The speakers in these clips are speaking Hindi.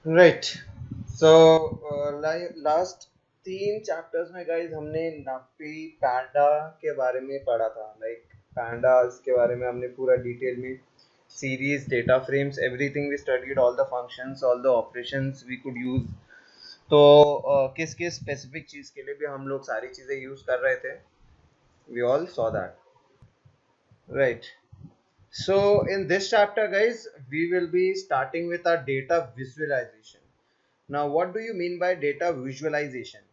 राइट। सो लास्ट 3 चैप्टर्स में गाइज हमने नापी पैंडा के बारे में पढ़ा था। लाइक पैंडास के बारे में हमने पूरा डिटेल में series, data frames, everything we studied, all the functions, all the operations we could use. तो किस किस स्पेसिफिक चीज के लिए भी हम लोग सारी चीजें यूज कर रहे थे, we all saw that, right. So in this chapter guys, we will be starting with our data visualization. Now what do you mean by data visualization?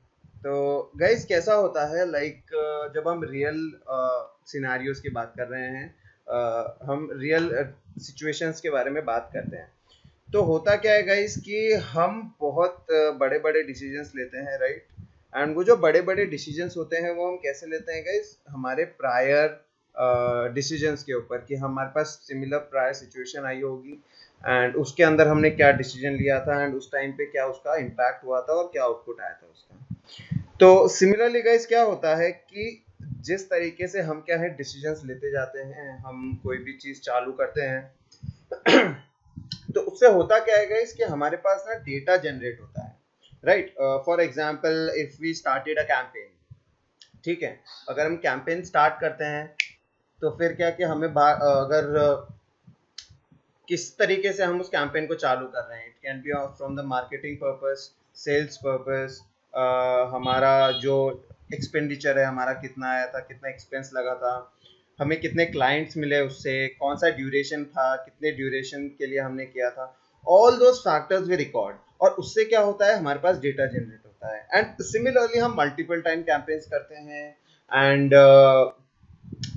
तो गाइज कैसा होता है, लाइक जब हम रियल सिनेरियोज की बात कर रहे हैं, हम रियल सिचुएशंस के बारे में बात करते हैं, तो होता क्या है गाइज कि हम बहुत बड़े बड़े डिसीजंस लेते हैं, राइट। एंड वो जो बड़े बड़े डिसीजंस होते हैं वो हम कैसे लेते हैं गाइज, हमारे प्रायर डिसीजंस के ऊपर, कि हमारे पास सिमिलर प्रायर सिचुएशन आई होगी एंड उसके अंदर हमने क्या डिसीजन लिया था एंड उस टाइम पे क्या उसका इम्पैक्ट हुआ था और क्या आउटपुट आया था उसका। तो सिमिलरली गाइज क्या होता है कि जिस तरीके से हम क्या है डिसीजंस लेते जाते हैं, हम कोई भी चीज चालू करते हैं तो उससे होता क्या है गाइस कि हमारे पास ना डेटा जनरेट होता है, right. For example if we started a campaign, ठीक है, अगर हम कैंपेन स्टार्ट करते हैं तो फिर क्या कि हमें अगर किस तरीके से हम उस कैंपेन को चालू कर रहे हैं, it can be from the marketing purpose, sales purpose, हमारा जो एक्सपेंडिचर है हमारा कितना आया था, कितना एक्सपेंस लगा था, हमें कितने क्लाइंट्स मिले उससे, कौन सा ड्यूरेशन था, कितने ड्यूरेशन के लिए हमने किया था, all those factors we record. और उससे क्या होता है, हमारे पास डेटा जनरेट होता है। एंड सिमिलरली हम मल्टीपल टाइम कैंपेन्स करते हैं एंड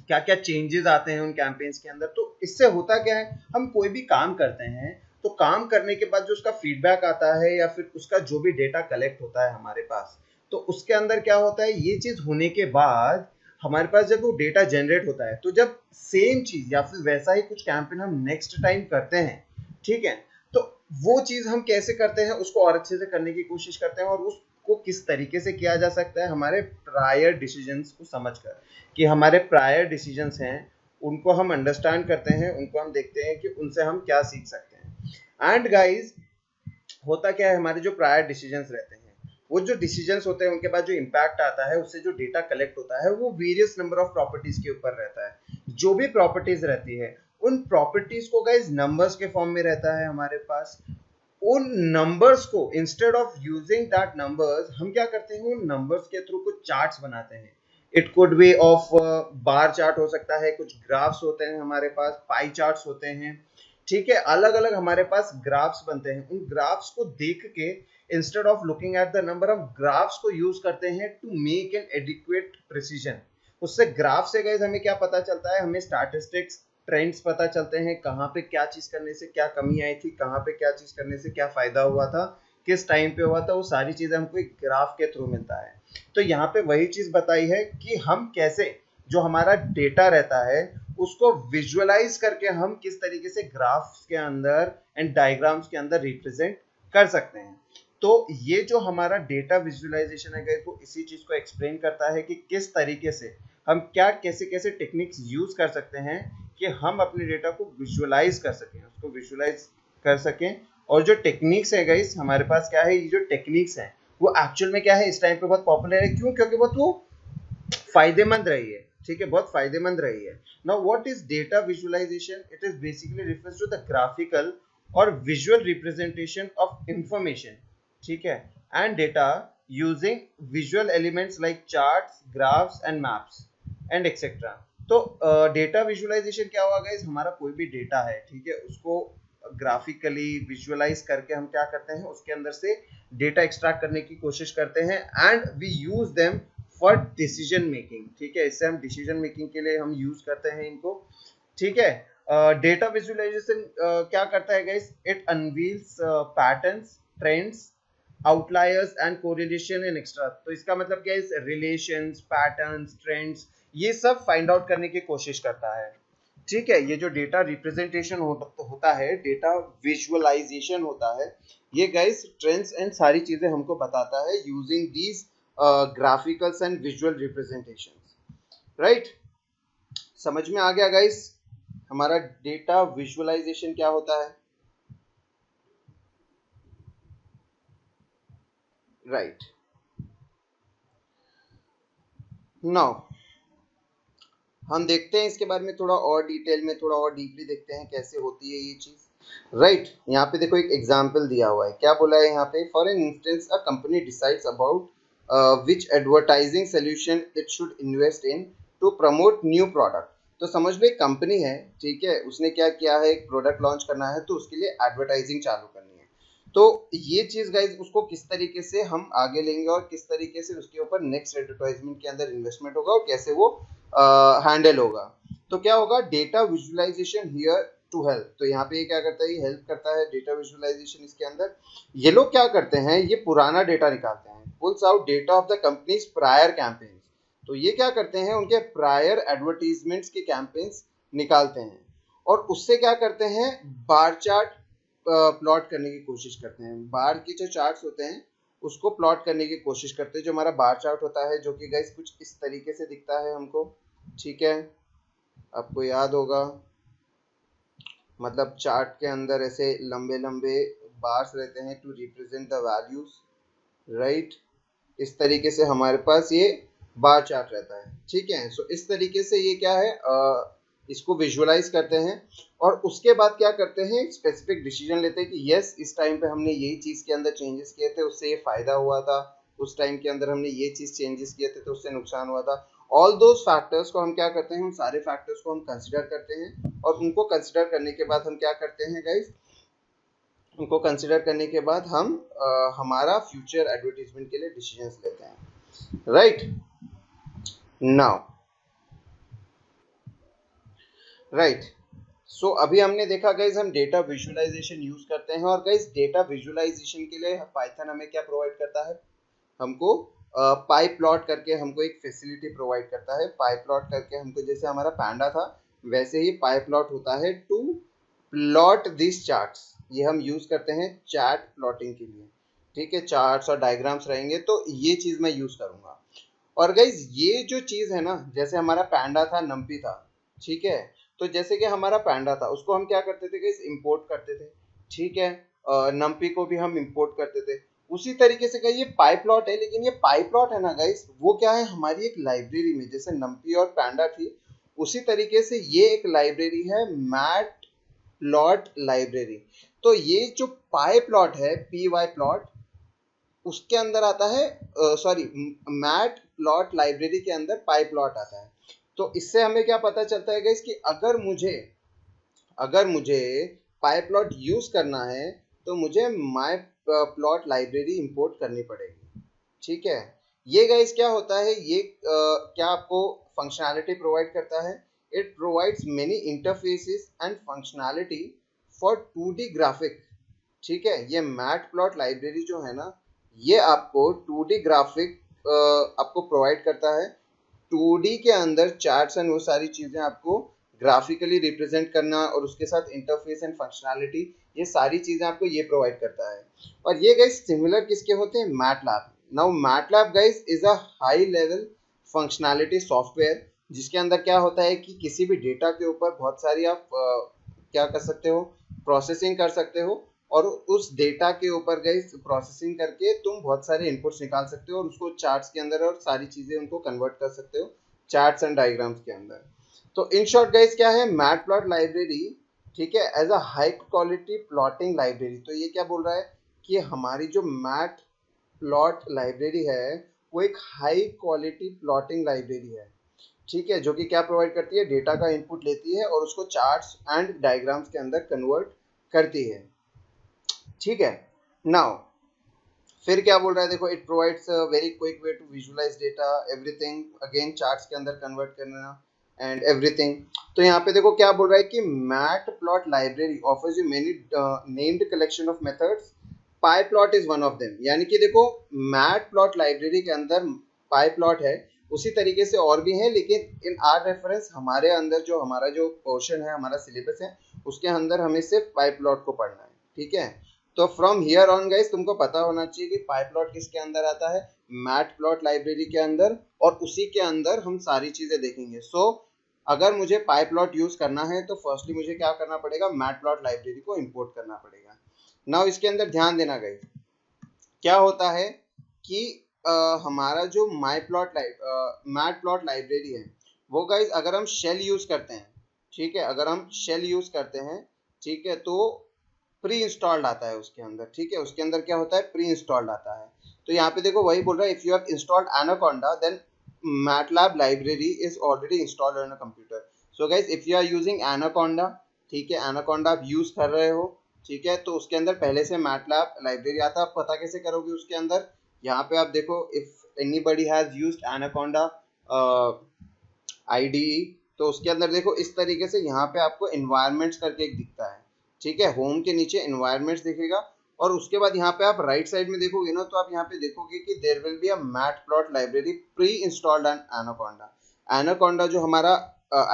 क्या क्या चेंजेस आते हैं उन कैंपेन्स के अंदर। तो इससे होता क्या है, हम कोई भी काम करते हैं तो काम करने के बाद जो उसका फीडबैक आता है या फिर उसका जो भी डेटा कलेक्ट होता है हमारे पास, तो उसके अंदर क्या होता है, ये चीज होने के बाद हमारे पास जब वो डेटा जनरेट होता है, तो जब सेम चीज या फिर वैसा ही कुछ कैंपेन हम नेक्स्ट टाइम करते हैं, ठीक है, तो वो चीज हम कैसे करते हैं, उसको और अच्छे से करने की कोशिश करते हैं और उसको किस तरीके से किया जा सकता है, हमारे प्रायर डिसीजंस को समझकर, कि हमारे प्रायर डिसीजंस हैं उनको हम अंडरस्टैंड करते हैं, उनको हम देखते हैं कि उनसे हम क्या सीख सकते हैं। एंड गाइस होता क्या है, हमारे जो प्रायर डिसीजंस रहते हैं, वो जो डिसीजंस होते हैं उनके बाद जो इम्पैक्ट आता है, उससे जो डेटा कलेक्ट होता है वो वेरियस नंबर ऑफ प्रॉपर्टीज के ऊपर रहता है। जो भी प्रॉपर्टीज रहती है उन प्रॉपर्टीज को गाइस नंबर्स के फॉर्म में रहता है हमारे पास। उन नंबर्स को instead of using that numbers हम क्या करते हैं, उन नंबर्स के थ्रू कुछ चार्ट्स बनाते हैं। It could be of bar chart हो सकता है, कुछ ग्राफ्स होते हैं हमारे पास, पाई चार्ट्स होते हैं, ठीक है, अलग अलग हमारे पास ग्राफ्स बनते हैं। उन ग्राफ्स को देख के instead of looking at the number, हम ग्राफ्स को यूज करते हैं to make an adequate precision. उससे ग्राफ से गाइस हमें क्या पता चलता है, हमें स्टैटिस्टिक्स, ट्रेंड्स पता चलते हैं, कहाँ पे क्या चीज करने से क्या कमी आई थी, कहाँ पे क्या चीज करने से क्या फायदा हुआ था, किस टाइम पे हुआ था, वो सारी चीजें हमको एक ग्राफ के थ्रू मिलता है। तो यहाँ पे वही चीज बताई है कि हम कैसे जो हमारा डेटा रहता है उसको विजुअलाइज करके हम किस तरीके से ग्राफ्स के अंदर एंड डायग्राम्स के अंदर रिप्रेजेंट कर सकते हैं। तो ये जो हमारा डेटा विजुअलाइजेशन है वो इसी चीज को एक्सप्लेन करता है कि किस तरीके से हम क्या कैसे कैसे टेक्निक्स यूज कर सकते हैं कि हम अपने डेटा को विजुअलाइज कर सकें, उसको विजुअलाइज कर सकें। और जो टेक्निक्स है गाइस हमारे पास क्या है, ये जो टेक्निक्स हैं वो एक्चुअल में क्या है इस टाइम पे बहुत पॉपुलर है, क्यों, क्योंकि बहुत वो फायदेमंद रही है, ठीक है, बहुत फायदेमंद रही है। Now what is data visualisation, it is basically refers to the graphical or visual representation of information, ठीक है, and data using visual elements like charts, graphs and maps and etcetera. तो डेटा विजुअलाइजेशन क्या हुआ गाइस, हमारा कोई भी डेटा है, ठीक है, उसको ग्राफिकली विजुअलाइज करके हम क्या करते हैं, उसके अंदर से डेटा एक्सट्रैक्ट करने की कोशिश करते हैं and we use them for decision making, ठीक है, इससे हम डिसीजन मेकिंग के लिए हम यूज करते हैं इनको, ठीक है। डेटा विजुअलाइजेशन क्या करता है guys, it unveils patterns, trends, outliers and correlation in extra. तो इसका मतलब क्या है, रिलेशंस, पैटर्न्स, ट्रेंड्स, ये सब फाइंड आउट करने की कोशिश करता है, ठीक है। ये जो डेटा रिप्रेजेंटेशन होता है, डेटा विजुअलाइजेशन होता है, ये गाइस ट्रेंड्स एंड सारी चीजें हमको बताता है using these graphicals and visual representations, right. समझ में आ गया गाइस हमारा डेटा विजुअलाइजेशन क्या होता है। राइट। नाउ हम देखते हैं इसके बारे में थोड़ा और डिटेल में, थोड़ा और डीपली देखते हैं कैसे होती है ये चीज। राइट, यहाँ पे देखो एक एग्जांपल दिया हुआ है, क्या बोला है यहाँ पे, for an instance a company decides about which advertising solution it should invest in to promote new product. तो समझ लो एक कंपनी है, ठीक है, उसने क्या किया है, एक प्रोडक्ट लॉन्च करना है तो उसके लिए एडवर्टाइजिंग चालू करनी है। तो ये चीज गाइज उसको किस तरीके से हम आगे लेंगे और किस तरीके से उसके ऊपर नेक्स्ट एडवर्टाइजमेंट के अंदर इन्वेस्टमेंट होगा और कैसे वो हैंडल होगा। तो क्या होगा, data visualisation here to help. तो यहाँ पे ये क्या करता है, ये हेल्प करता है डेटा विजुअलाइजेशन। इसके अंदर ये लोग क्या करते हैं, ये पुराना डेटा निकालते हैं, pools out data of the companies prior campaigns. तो ये क्या करते हैं, उनके प्रायर एडवर्टीजमेंट्स के कैंपेन्स निकालते हैं और उससे क्या करते हैं, बार चार्ट प्लॉट करने की कोशिश करते हैं। बार की जो चार्ट्स होते हैं उसको प्लॉट करने की कोशिश करते हैं। जो हमारा बार चार्ट होता है, जो कि गाइस कुछ इस तरीके से दिखता है हमको, ठीक है, आपको याद होगा, मतलब चार्ट के अंदर ऐसे लंबे लंबे बार्स रहते हैं to represent the values, right. इस तरीके से हमारे पास ये बार चार्ट रहता है, ठीक है। सो इस तरीके से ये क्या है, इसको विजुअलाइज करते हैं और उसके बाद क्या करते हैं, स्पेसिफिक डिसीजन लेते हैं कि यस इस टाइम पे हमने यही चीज़ के अंदर चेंजेस किए थे, उससे ये फायदा हुआ था, उस टाइम के अंदर हमने ये चीज़ चेंजेस किए थे तो उससे नुकसान हुआ था। ऑल दोज फैक्टर्स को हम क्या करते हैं, उन सारे फैक्टर्स को हम कंसिडर करते हैं और उनको कंसिडर करने के बाद हम क्या करते हैं गाइज, उनको कंसिडर करने के बाद हम हमारा फ्यूचर एडवर्टीजमेंट के लिए डिसीजंस लेते हैं, राइट। नाउ राइट, सो अभी हमने देखा गाइज हम डेटा विजुअलाइजेशन यूज करते हैं और गाइज डेटा विजुअलाइजेशन के लिए पाइथन हमें क्या प्रोवाइड करता है, हमको पाई प्लॉट करके हमको एक फैसिलिटी प्रोवाइड करता है। पाई प्लॉट करके हमको, जैसे हमारा पैंडा था वैसे ही पाई प्लॉट होता है टू प्लॉट दिस चार्ट्स। ये हम यूज करते हैं चार्ट प्लॉटिंग के लिए, ठीक है, चार्ट्स और डायग्राम्स रहेंगे तो ये चीज मैं यूज करूंगा। और गाइज ये जो चीज है ना, जैसे हमारा पैंडा था, नम्पी था, ठीक है, तो जैसे कि हमारा पैंडा था उसको हम क्या करते थे गाइज, इंपोर्ट करते थे, ठीक है, नम्पी को भी हम इंपोर्ट करते थे। उसी तरीके से ये पाई प्लॉट है, लेकिन ये पाई प्लॉट है ना गाइज, वो क्या है, हमारी एक लाइब्रेरी में, जैसे नम्पी और पैंडा थी उसी तरीके से ये एक लाइब्रेरी है, मैट प्लॉट लाइब्रेरी। तो ये जो पाई प्लॉट है, पी वाई प्लॉट, उसके अंदर आता है, सॉरी, मैट प्लॉट लाइब्रेरी के अंदर पाई प्लॉट आता है। तो इससे हमें क्या पता चलता है गाइस कि अगर मुझे पाई प्लॉट यूज करना है तो मुझे माई प्लॉट लाइब्रेरी इंपोर्ट करनी पड़ेगी, ठीक है। ये गाइस क्या होता है, ये क्या आपको फंक्शनैलिटी प्रोवाइड करता है, it provides many interfaces and functionality for 2D graphic, ठीक है। ये मैट प्लॉट लाइब्रेरी जो है ना, ये आपको 2D ग्राफिक आपको प्रोवाइड करता है। 2D के अंदर चार्ट्स एंड वो सारी चीज़ें आपको ग्राफिकली रिप्रेजेंट करना और उसके साथ इंटरफेस एंड फंक्शनैलिटी, ये सारी चीज़ें आपको ये प्रोवाइड करता है। और ये गाइस सिमिलर किसके होते हैं, MATLAB. Now MATLAB guys is a high level functionality software, जिसके अंदर क्या होता है कि किसी भी डेटा के ऊपर बहुत सारी आप क्या कर सकते हो, प्रोसेसिंग कर सकते हो और उस डेटा के ऊपर गाइस प्रोसेसिंग करके तुम बहुत सारे इनपुट्स निकाल सकते हो और उसको चार्ट्स के अंदर और सारी चीजें उनको कन्वर्ट कर सकते हो चार्ट्स एंड डायग्राम्स के अंदर। तो इन शॉर्ट गाइस क्या है, मैट प्लॉट लाइब्रेरी, ठीक है, as a high quality plotting library. तो ये क्या बोल रहा है कि हमारी जो मैट प्लॉट लाइब्रेरी है वो एक हाई क्वालिटी प्लॉटिंग लाइब्रेरी है, ठीक है, जो कि क्या प्रोवाइड करती है, डेटा का इनपुट लेती है और उसको चार्ट्स एंड डायग्राम्स के अंदर कन्वर्ट करती है, ठीक है। नाउ फिर क्या बोल रहा है, देखो, it provides a very quick way to visualise data everything, again charts के अंदर कन्वर्ट करना एंड एवरीथिंग। तो यहाँ पे देखो क्या बोल रहा है कि mat plot library offers you many named collection of methods, pie plot is one of them. यानी कि देखो मैट प्लॉट लाइब्रेरी के अंदर पाई प्लॉट है, उसी तरीके से और भी है, लेकिन इन आर रेफरेंस हमारे अंदर जो हमारा जो पोर्शन है, हमारा सिलेबस है, उसके अंदर हमें सिर्फ पाई प्लॉट को पढ़ना है, ठीक है। तो फ्रॉम हियर ऑन गाइस तुमको पता होना चाहिए कि पाई प्लॉट किसके अंदर आता है, मैट प्लॉट लाइब्रेरी के अंदर, और उसी के अंदर हम सारी चीजें देखेंगे। सो अगर मुझे पाई प्लॉट यूज करना है तो फर्स्टली मुझे क्या करना पड़ेगा, मैट प्लॉट लाइब्रेरी को इंपोर्ट करना पड़ेगा। नाउ इसके अंदर ध्यान देना गाइस, क्या होता है कि हमारा जो मैट प्लॉट लाइब्रेरी है वो गाइज अगर हम शेल यूज करते हैं, ठीक है, अगर हम शेल यूज करते हैं, ठीक है, तो प्री इंस्टॉल्ड आता है उसके अंदर, ठीक है, उसके अंदर क्या होता है, प्री इंस्टॉल्ड आता है। तो यहाँ पे देखो वही बोल रहा है, if you have installed Anaconda then MATLAB library is already installed on a computer. So guys if you are using Anaconda, ठीक है, एनाकोंडा आप यूज कर रहे हो, ठीक है, तो उसके अंदर पहले से मैटलैब लाइब्रेरी आता है। आप पता कैसे करोगे उसके अंदर, यहाँ पे आप देखो, if anybody has used anaconda IDE, तो उसके अंदर देखो इस तरीके से यहाँ पे आपको एनवायरमेंट्स करके एक दिखता है, ठीक है, होम के नीचे एनवायरमेंट्स दिखेगा। और उसके बाद यहाँ पे आप राइट साइड में देखोगे ना, तो आप यहाँ पे देखोगे कि there will be a mat plot library pre installed an Anaconda. Anaconda जो हमारा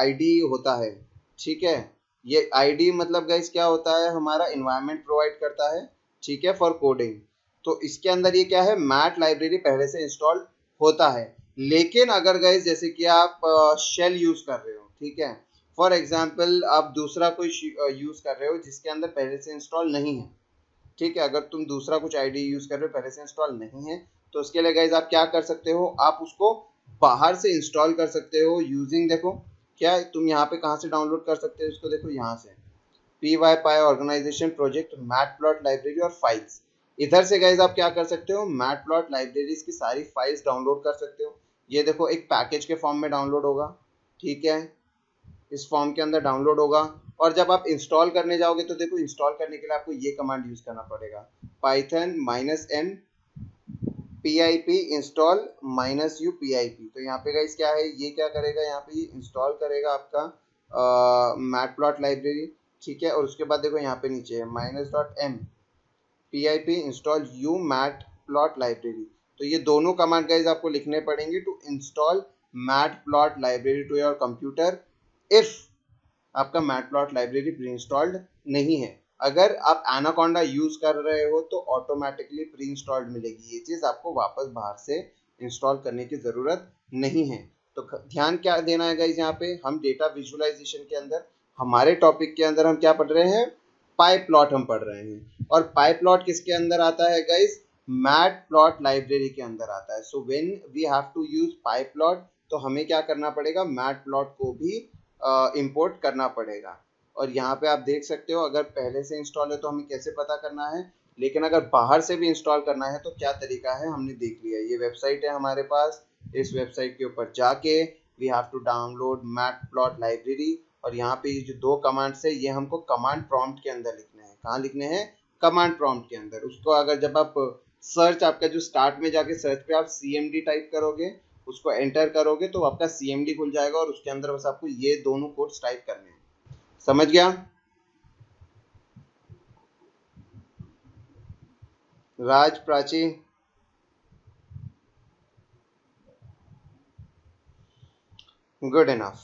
IDE होता है, ठीक है, ये IDE मतलब गाइस क्या होता है, हमारा इन्वायरमेंट प्रोवाइड करता है, ठीक है, फॉर कोडिंग। तो इसके अंदर ये क्या है, मैट लाइब्रेरी पहले से इंस्टॉल होता है। लेकिन अगर गाइस जैसे कि आप शेल यूज कर रहे हो, ठीक है, फॉर एग्जांपल आप दूसरा कोई यूज कर रहे हो जिसके अंदर पहले से इंस्टॉल नहीं है, ठीक है, अगर तुम दूसरा कुछ IDE यूज कर रहे हो पहले से इंस्टॉल नहीं है, तो उसके लिए गाइस आप क्या कर सकते हो, आप उसको बाहर से इंस्टॉल कर सकते हो यूजिंग, देखो क्या तुम यहाँ पे कहाँ से डाउनलोड कर सकते हो इसको, देखो यहाँ से PyPy organisation project mat plot library और फाइल्स। इधर से गाइज आप क्या कर सकते हो, मैटप्लॉट लाइब्रेरीज की सारी फाइल्स डाउनलोड कर सकते हो। ये देखो एक पैकेज के फॉर्म में डाउनलोड होगा, ठीक है, इस फॉर्म के अंदर डाउनलोड होगा। और जब आप इंस्टॉल करने जाओगे तो देखो इंस्टॉल करने के लिए आपको ये कमांड यूज करना पड़ेगा, python -n pip install -u pip। तो यहाँ पे गाइस क्या है, ये क्या करेगा, यहाँ पे ये इंस्टॉल करेगा आपका मैटप्लॉट लाइब्रेरी, ठीक है, और उसके बाद देखो यहाँ पे नीचे है -m pip install u mat plot library. तो ये दोनों कमांड गाइस आपको लिखने पड़ेंगे to install mat plot library to your computer if आपका मैटप्लॉट लाइब्रेरी प्री इंस्टॉल्ड नहीं है। अगर आप एनाकोंडा यूज कर रहे हो तो ऑटोमेटिकली प्री इंस्टॉल्ड मिलेगी, ये चीज आपको वापस बाहर से इंस्टॉल करने की जरूरत नहीं है। तो ध्यान क्या देना है गाइस, यहाँ पे हम डेटा विजुअलाइजेशन के अंदर हमारे टॉपिक के अंदर हम क्या पढ़ रहे हैं, पाई प्लॉट हम पढ़ रहे हैं। और पाई प्लॉट किसके अंदर आता है गाइस, मैट प्लॉट लाइब्रेरी के अंदर आता है। So when we have to use pie plot, तो हमें क्या करना पड़ेगा, मैट प्लॉट को भी इंपोर्ट करना पड़ेगा। और यहाँ पे आप देख सकते हो अगर पहले से इंस्टॉल है तो हमें कैसे पता करना है, लेकिन अगर बाहर से भी इंस्टॉल करना है तो क्या तरीका है हमने देख लिया। ये वेबसाइट है हमारे पास, इस वेबसाइट के ऊपर जाके we have to download mat plot library. और यहाँ पे ये जो दो कमांड्स है ये हमको कमांड प्रॉम्प्ट के अंदर लिखने हैं। कहाँ लिखने हैं, कमांड प्रॉम्प्ट के अंदर। उसको अगर जब आप सर्च, आपका जो स्टार्ट में जाके सर्च पे आप CMD टाइप करोगे, उसको एंटर करोगे तो आपका CMD खुल जाएगा और उसके अंदर बस आपको ये दोनों कोड्स टाइप करने हैं। समझ गया Raj, Prachi? Good enough.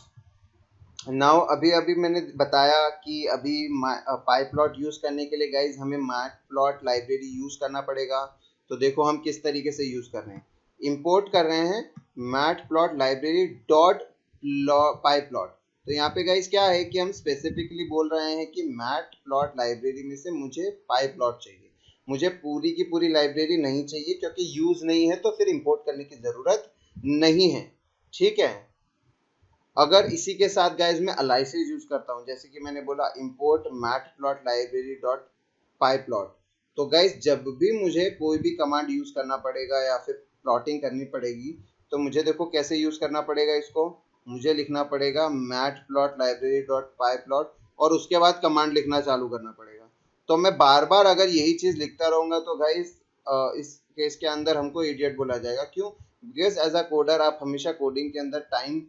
Now अभी अभी मैंने बताया कि अभी पाइप्लॉट यूज करने के लिए गाइज हमें मैटप्लॉट लाइब्रेरी यूज करना पड़ेगा। तो देखो हम किस तरीके से यूज कर रहे हैं, इंपोर्ट कर रहे हैं मैटप्लॉट लाइब्रेरी डॉट पाइप्लॉट। तो यहाँ पे गाइज क्या है कि हम स्पेसिफिकली बोल रहे हैं कि मैटप्लॉट लाइब्रेरी में से मुझे पाइप्लॉट चाहिए, मुझे पूरी की पूरी लाइब्रेरी नहीं चाहिए, क्योंकि यूज नहीं है तो फिर इंपोर्ट करने की जरूरत नहीं है, ठीक है। अगर इसी के साथ गाइज मैं अलाइसिस यूज करता हूँ, जैसे कि मैंने बोला इंपोर्ट मैटप्लॉट लाइब्रेरी डॉट पाइप्लॉट, तो गाइज जब भी मुझे कोई भी कमांड यूज करना पड़ेगा या फिर प्लॉटिंग करनी पड़ेगी, तो मुझे देखो कैसे यूज करना पड़ेगा इसको, मुझे लिखना पड़ेगा मैटप्लॉट लाइब्रेरी डॉट पाइप्लॉट और उसके बाद कमांड लिखना चालू करना पड़ेगा। तो मैं बार बार अगर यही चीज लिखता रहूंगा तो गाइज इस केस के अंदर हमको इडियट बोला जाएगा। क्यों, बिकॉज एज अ कोडर आप हमेशा कोडिंग के अंदर टाइम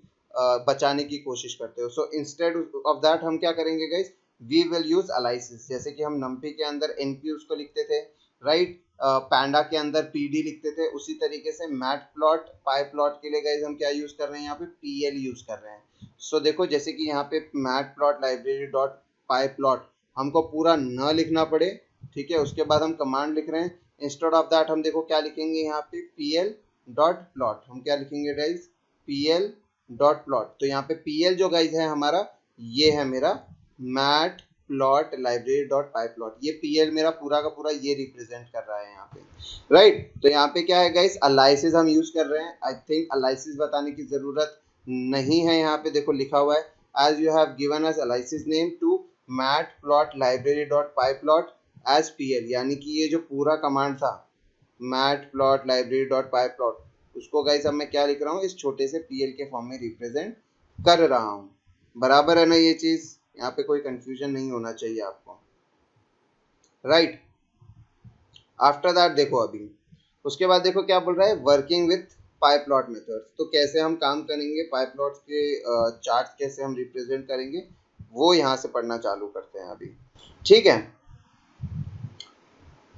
बचाने की कोशिश करते हो। सो इंस्टेड ऑफ दैट हम क्या करेंगे गाइस, वी विल यूज अलाइसिस। जैसे कि हम नम्पी के अंदर NP उसको लिखते थे, राइट, पैंडा के अंदर PD लिखते थे, उसी तरीके से मैटप्लॉट पाइप्लॉट के लिए गाइस हम क्या यूज कर रहे हैं, यहाँ पे PL यूज कर रहे हैं। सो देखो जैसे कि यहाँ पे मैटप्लॉट लाइब्रेरी डॉट पाइप्लॉट हमको पूरा न लिखना पड़े, ठीक है, उसके बाद हम कमांड लिख रहे हैं। इंस्टेड ऑफ दैट हम देखो क्या लिखेंगे, यहाँ पे PL डॉट प्लॉट, हम क्या लिखेंगे गाइस, PL डॉट प्लॉट। तो यहाँ पे PL जो गाइज है हमारा, ये है मेरा मैट प्लॉट लाइब्रेरी डॉट पाई प्लॉट, ये पीएल मेरा पूरा का पूरा ये रिप्रेजेंट कर रहा है यहाँ पे, राइट। तो यहाँ पे क्या है गाइस, अलाइसिस हम यूज कर रहे हैं। आई थिंक अलाइसिस बताने की जरूरत नहीं है, यहाँ पे देखो लिखा हुआ है as you have given us alias name to mat plot library dot pi plot as PL, यानी कि ये जो पूरा कमांड था मैट प्लॉट लाइब्रेरी डॉट पाई प्लॉट, उसको गाइस अब मैं क्या लिख रहा हूँ, इस छोटे से पीएल के फॉर्म में रिप्रेजेंट कर रहा हूँ। बराबर है ना ये चीज, यहाँ पे कोई कंफ्यूजन नहीं होना चाहिए आपको, राइट। आफ्टर दैट देखो अभी उसके बाद देखो क्या बोल रहा है, working with pi plot methods. तो कैसे हम काम करेंगे, पाई प्लॉट्स के चार्ट कैसे हम रिप्रेजेंट करेंगे, वो यहाँ से पढ़ना चालू करते हैं अभी, ठीक है।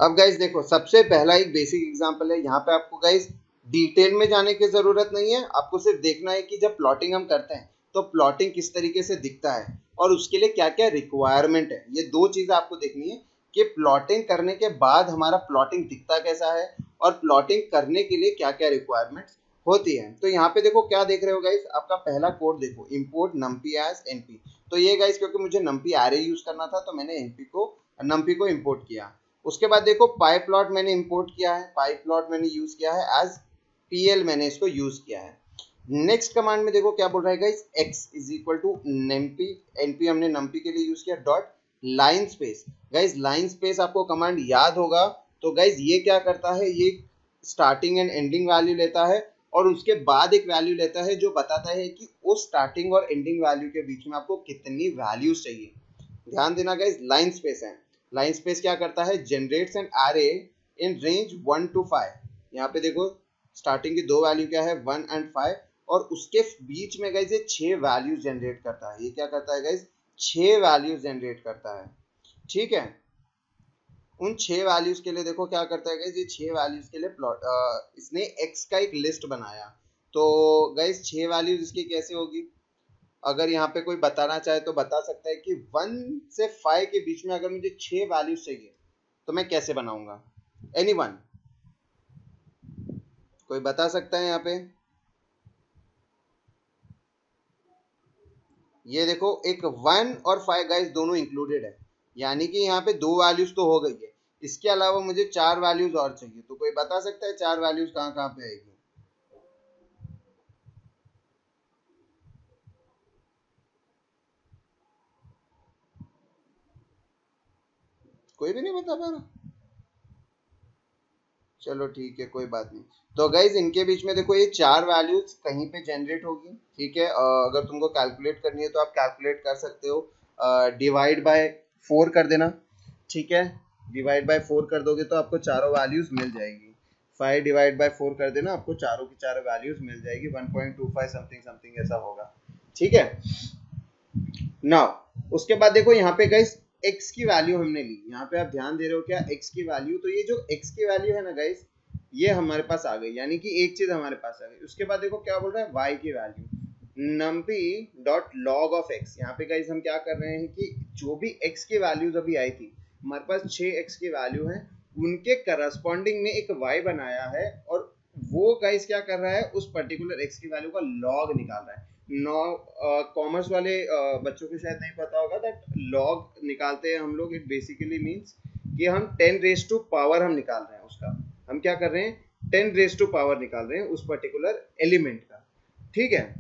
अब गाइस देखो सबसे पहला एक बेसिक एग्जांपल है, यहाँ पे आपको गाइस डिटेल में जाने की जरूरत नहीं है, आपको सिर्फ देखना है कि जब प्लॉटिंग हम करते हैं तो प्लॉटिंग किस तरीके से दिखता है और उसके लिए क्या क्या रिक्वायरमेंट है। ये दो चीजें आपको देखनी है कि प्लॉटिंग करने के बाद हमारा प्लॉटिंग दिखता कैसा है और प्लॉटिंग करने के लिए क्या क्या रिक्वायरमेंट्स होती है। तो यहाँ पे देखो क्या देख रहे हो गाइस, आपका पहला कोड देखो, इम्पोर्ट नम्पी एज एनपी। तो ये गाइस क्योंकि मुझे नम्पी एरे यूज करना था तो मैंने नम्पी को इम्पोर्ट किया। उसके बाद देखो पाई प्लॉट मैंने इंपोर्ट किया है, पाई प्लॉट मैंने यूज किया है एज पीएल, मैंने इसको यूज किया है। नेक्स्ट कमांड में देखो क्या बोल रहा है guys, x is equal to np, np हमने numpy के लिए यूज किया, dot line space. Guys line space आपको कमांड याद होगा, तो गाइस ये क्या करता है, ये स्टार्टिंग एंड एंडिंग वैल्यू लेता है और उसके बाद एक वैल्यू लेता है जो बताता है कि उस स्टार्टिंग और एंडिंग वैल्यू के बीच में आपको कितनी वैल्यूज चाहिए। ध्यान देना गाइस, लाइन स्पेस है। लाइन स्पेस क्या करता है, generates an array in range 1 to 5। यहाँ पे देखो स्टार्टिंग की दो वैल्यू क्या है, 1 and 5, और उसके बीच में गाइस ये 6 वैल्यूज जनरेट करता है। ये क्या करता है गाइस, 6 वैल्यूज जनरेट करता है, ठीक है। उन 6 वैल्यूज के लिए देखो क्या करता है गाइस, ये 6 वैल्यूज के लिए इसने x का एक लिस्ट बनाया। तो गाइस 6 वैल्यूज इसकी कैसे होगी, अगर यहाँ पे कोई बताना चाहे तो बता सकता है कि 1 से 5 के बीच में अगर मुझे 6 वैल्यूज चाहिए तो मैं कैसे बनाऊंगा, एनीवन कोई बता सकता है यहाँ पे। ये देखो एक 1 और 5 गाइस दोनों इंक्लूडेड है, यानी कि यहाँ पे 2 वैल्यूज तो हो गई है, इसके अलावा मुझे 4 वैल्यूज और चाहिए। तो कोई बता सकता है 4 वैल्यूज कहाँ कहाँ पे आएगी, कोई भी नहीं बता पा रहा, चलो ठीक है कोई बात नहीं। तो गाइज इनके बीच में देखो ये 4 वैल्यूज कहीं पे जनरेट होगी, ठीक है। अगर तुमको कैलकुलेट करनी है तो आप कैलकुलेट कर सकते हो, डिवाइड बाय 4 कर देना, ठीक है। डिवाइड बाय 4 कर दोगे तो आपको चारों वैल्यूज मिल जाएगी। 5 डिवाइड बाय 4 कर देना, आपको चारों की चारों वैल्यूज मिल जाएगी, 1.25 समथिंग समथिंग ऐसा होगा, ठीक है। नाउ उसके बाद देखो यहाँ पे गाइस x की वैल्यू हमने ली, यहाँ पे आप ध्यान दे रहे हो क्या, x की वैल्यू, तो ये जो x की वैल्यू है ना गाइस, ये हमारे पास आ गई, यानी कि एक चीज हमारे पास आ गई। उसके बाद देखो क्या बोल रहा है, y की value numpy dot log of x। यहाँ पे गाइस हम क्या कर रहे हैं कि जो भी x की वैल्यूज अभी आई थी, हमारे पास 6x की वैल्यू है, उनके करस्पॉन्डिंग में एक y बनाया है और वो गाइस क्या कर रहा है, उस पर्टिकुलर x की वैल्यू का लॉग निकाल रहा है। कॉमर्स वाले बच्चों को शायद नहीं पता होगा दैट लॉग निकालते हैं हम लोग, इट बेसिकली मींस कि हम 10 रेज टू पावर हम निकाल रहे हैं उसका, हम क्या कर रहे हैं 10 रेज टू पावर निकाल रहे हैं उस पर्टिकुलर एलिमेंट का, ठीक है।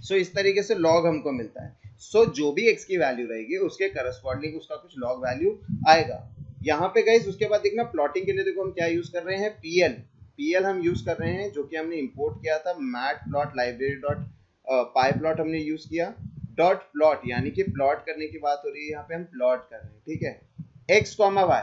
सो इस तरीके से लॉग हमको मिलता है। सो जो भी x की वैल्यू रहेगी उसके करस्पॉन्डिंग उसका कुछ लॉग वैल्यू आएगा यहाँ पे गाइस। उसके बाद देखना प्लॉटिंग के लिए देखो हम क्या यूज कर रहे हैं, पीएल हम यूज कर रहे हैं, जो कि हमने इंपोर्ट किया था मैट प्लॉट लाइब्रेरी डॉट पाई प्लॉट हमने यूज किया, डॉट प्लॉट यानी कि प्लॉट करने की बात हो रही है, यहाँ पे हम प्लॉट कर रहे हैं, ठीक है। एक्स कॉमा वाई,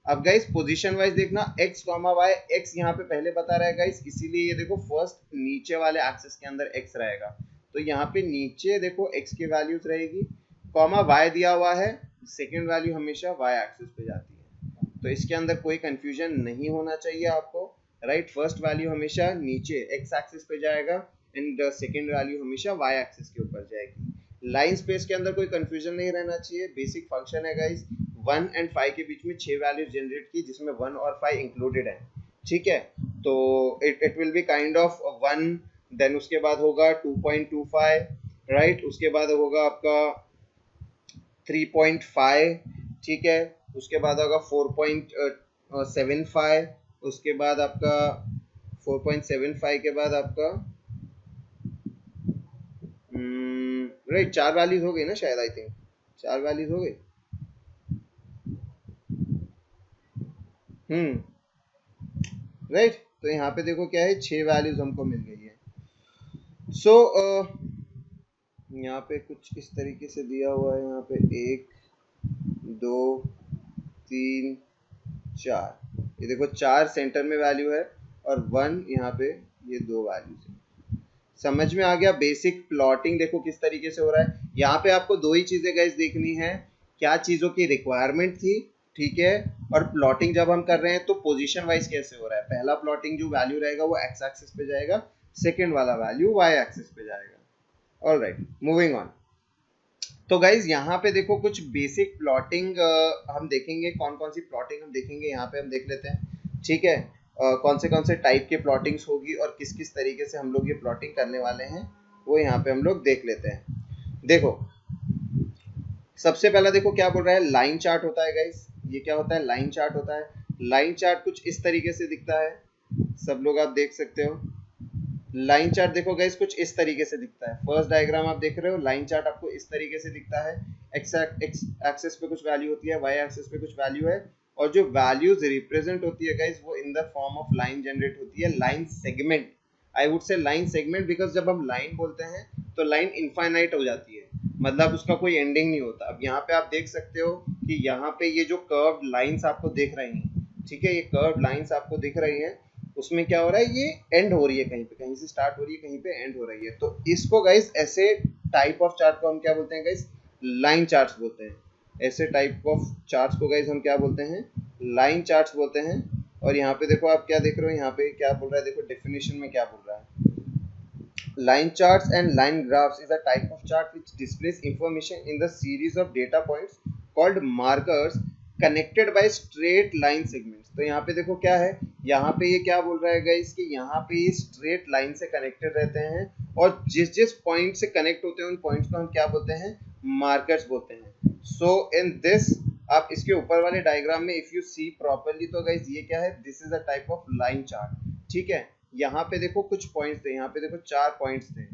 अब गाइस पोजीशन वाइज देखना x कॉमा वाई, x यहाँ पे पहले बता रहा है गाइस, इसीलिए ये देखो फर्स्ट नीचे वाले एक्सिस के अंदर x रहेगा, तो यहाँ पे नीचे देखो x की वैल्यूज रहेगी, कॉमा y दिया हुआ है, सेकंड वैल्यू हमेशा y एक्सिस पे जाती है, तो इसके अंदर कोई कंफ्यूजन नहीं होना चाहिए आपको, राइट। फर्स्ट वैल्यू हमेशा नीचे x एक्सिस पे जाएगा एंड सेकंड वैल्यू हमेशा y एक्सिस के ऊपर जाएगी। लाइन स्पेस के अंदर कोई कंफ्यूजन नहीं रहना चाहिए, बेसिक फंक्शन है गाइस। 1 and 5 के बीच में 6 वैल्यूज जनरेट की जिसमें 1 और 5 इंक्लूडेड है, ठीक है। तो it will be kind of 1, then उसके बाद होगा 2.25, राइट। उसके बाद होगा आपका 3.5, ठीक है, उसके बाद होगा 4.75, उसके बाद आपका 4.75 के बाद आपका राइट 4 वैल्यूज हो गई ना शायद, आई थिंक 4 वैल्यूज हो गई। राइट, तो यहाँ पे देखो क्या है, 6 वैल्यूज हमको मिल गई है। सो यहाँ पे कुछ इस तरीके से दिया हुआ है, यहाँ पे 1 2 3 4, ये देखो 4 सेंटर में वैल्यू है और 1 यहाँ पे, ये 2 वैल्यूज है। समझ में आ गया? बेसिक प्लॉटिंग देखो किस तरीके से हो रहा है। यहाँ पे आपको दो ही चीजें गाइस देखनी है, क्या चीजों की रिक्वायरमेंट थी, ठीक है, और प्लॉटिंग जब हम कर रहे हैं तो पोजीशन वाइज कैसे हो रहा है। पहला प्लॉटिंग जो वैल्यू रहेगा वो एक्स एक्सिस पे जाएगा, सेकेंड वाला वैल्यू वाई एक्सिस पे जाएगा। Alright, moving on. तो गाइज यहाँ पे देखो कुछ बेसिक प्लॉटिंग हम देखेंगे, कौन कौन सी प्लॉटिंग हम देखेंगे यहाँ पे हम देख लेते हैं, ठीक है। कौन से टाइप के प्लॉटिंग्स होगी और किस किस तरीके से हम लोग ये प्लॉटिंग करने वाले हैं वो यहाँ पे हम लोग देख लेते हैं। देखो सबसे पहला देखो क्या बोल रहा है, लाइन चार्ट होता है गाइज। ये क्या होता है, लाइन चार्ट होता है। लाइन चार्ट कुछ इस तरीके से दिखता है, सब लोग आप देख सकते हो। लाइन चार्ट देखो गाइस कुछ इस तरीके से दिखता है। फर्स्ट डायग्राम आप देख रहे हो, लाइन चार्ट आपको इस तरीके से दिखता है। एक्स एक्सिस पे कुछ वैल्यू होती है, वाई एक्सिस पे कुछ वैल्यू है, और जो वैल्यूज रिप्रेजेंट होती है गाइस वो in the form of line generate होती है, line segment. I would say line segment, because जब हम लाइन बोलते हैं तो लाइन इनफाइनाइट हो जाती है, मतलब उसका कोई एंडिंग नहीं होता। अब यहाँ पे आप देख सकते हो कि यहाँ पे ये जो कर्व्ड लाइंस आपको दिख रही हैं, ठीक है, ये कर्व्ड लाइंस आपको दिख रही हैं, उसमें क्या हो रहा है, ये एंड हो रही है कहीं पे, कहीं से स्टार्ट हो रही है, कहीं पे एंड हो रही है। तो इसको गाइस ऐसे टाइप ऑफ चार्ट को हम क्या बोलते हैं गाइस, लाइन चार्ट्स बोलते हैं। ऐसे टाइप ऑफ चार्ट्स को गाइस हम क्या बोलते हैं, लाइन चार्ट्स बोलते हैं। और यहाँ पे देखो आप क्या देख रहे हो, यहाँ पे क्या बोल रहा है, देखो डेफिनेशन में क्या बोल रहा है, line charts and line graphs is a type of chart which displays information in the series of data points called markers connected by straight line segments। तो यहाँ पे देखो क्या है, यहाँ पे ये क्या बोल रहा है गाइस कि यहाँ पे ये स्ट्रेट लाइन से कनेक्टेड रहते हैं, और जिस जिस पॉइंट से कनेक्ट होते हैं उन पॉइंट्स को हम क्या बोलते हैं, मार्कर्स बोलते हैं। सो इन दिस, आप इसके ऊपर वाले डायग्राम में इफ यू सी प्रॉपरली तो गाइस ये क्या है, this is a type of line chart, ठीक है। यहाँ पे देखो कुछ पॉइंट्स थे, यहाँ पे देखो 4 पॉइंट्स थे,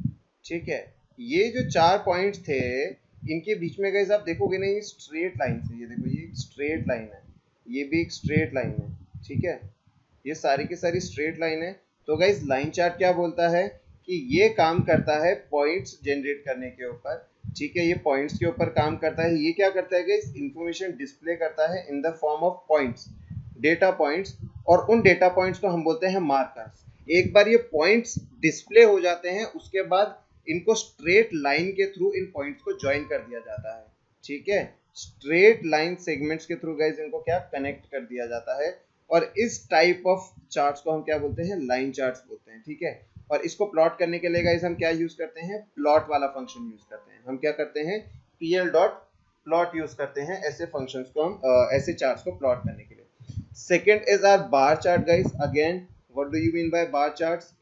ठीक है। ये जो 4 पॉइंट्स थे इनके बीच में गाइस आप देखोगे ना, ये स्ट्रेट लाइन से, ये देखो ये स्ट्रेट लाइन है, ये भी एक स्ट्रेट लाइन है, ठीक है, ये सारी की सारी स्ट्रेट लाइन है। तो गाइस लाइन चार्ट क्या बोलता है कि ये काम करता है पॉइंट्स जनरेट करने के ऊपर, ठीक है, ये पॉइंट्स के ऊपर काम करता है। ये क्या करता है गाइस, इंफॉर्मेशन डिस्प्ले करता है in the form of points, data points, और उन डेटा पॉइंट्स को हम बोलते हैं मार्कर्स। एक बार ये पॉइंट्स डिस्प्ले हो जाते हैं उसके बाद इनको स्ट्रेट लाइन के थ्रू इन पॉइंट्स को ज्वाइन कर दिया जाता है, ठीक है। स्ट्रेट लाइन सेगमेंट्स के थ्रू गाइस इनको क्या कनेक्ट कर दिया जाता है, और इस टाइप ऑफ चार्ट्स को हम क्या बोलते हैं, लाइन चार्ट्स बोलते हैं, ठीक है। और इसको प्लॉट करने के लिए गाइस हम क्या यूज करते हैं, प्लॉट वाला फंक्शन यूज करते हैं। हम क्या करते हैं, पीएल डॉट प्लॉट यूज करते हैं ऐसे फंक्शंस को हम ऐसे चार्ट्स को प्लॉट करने के लिए। Second is our bar chart guys. Again what do you mean by bar charts,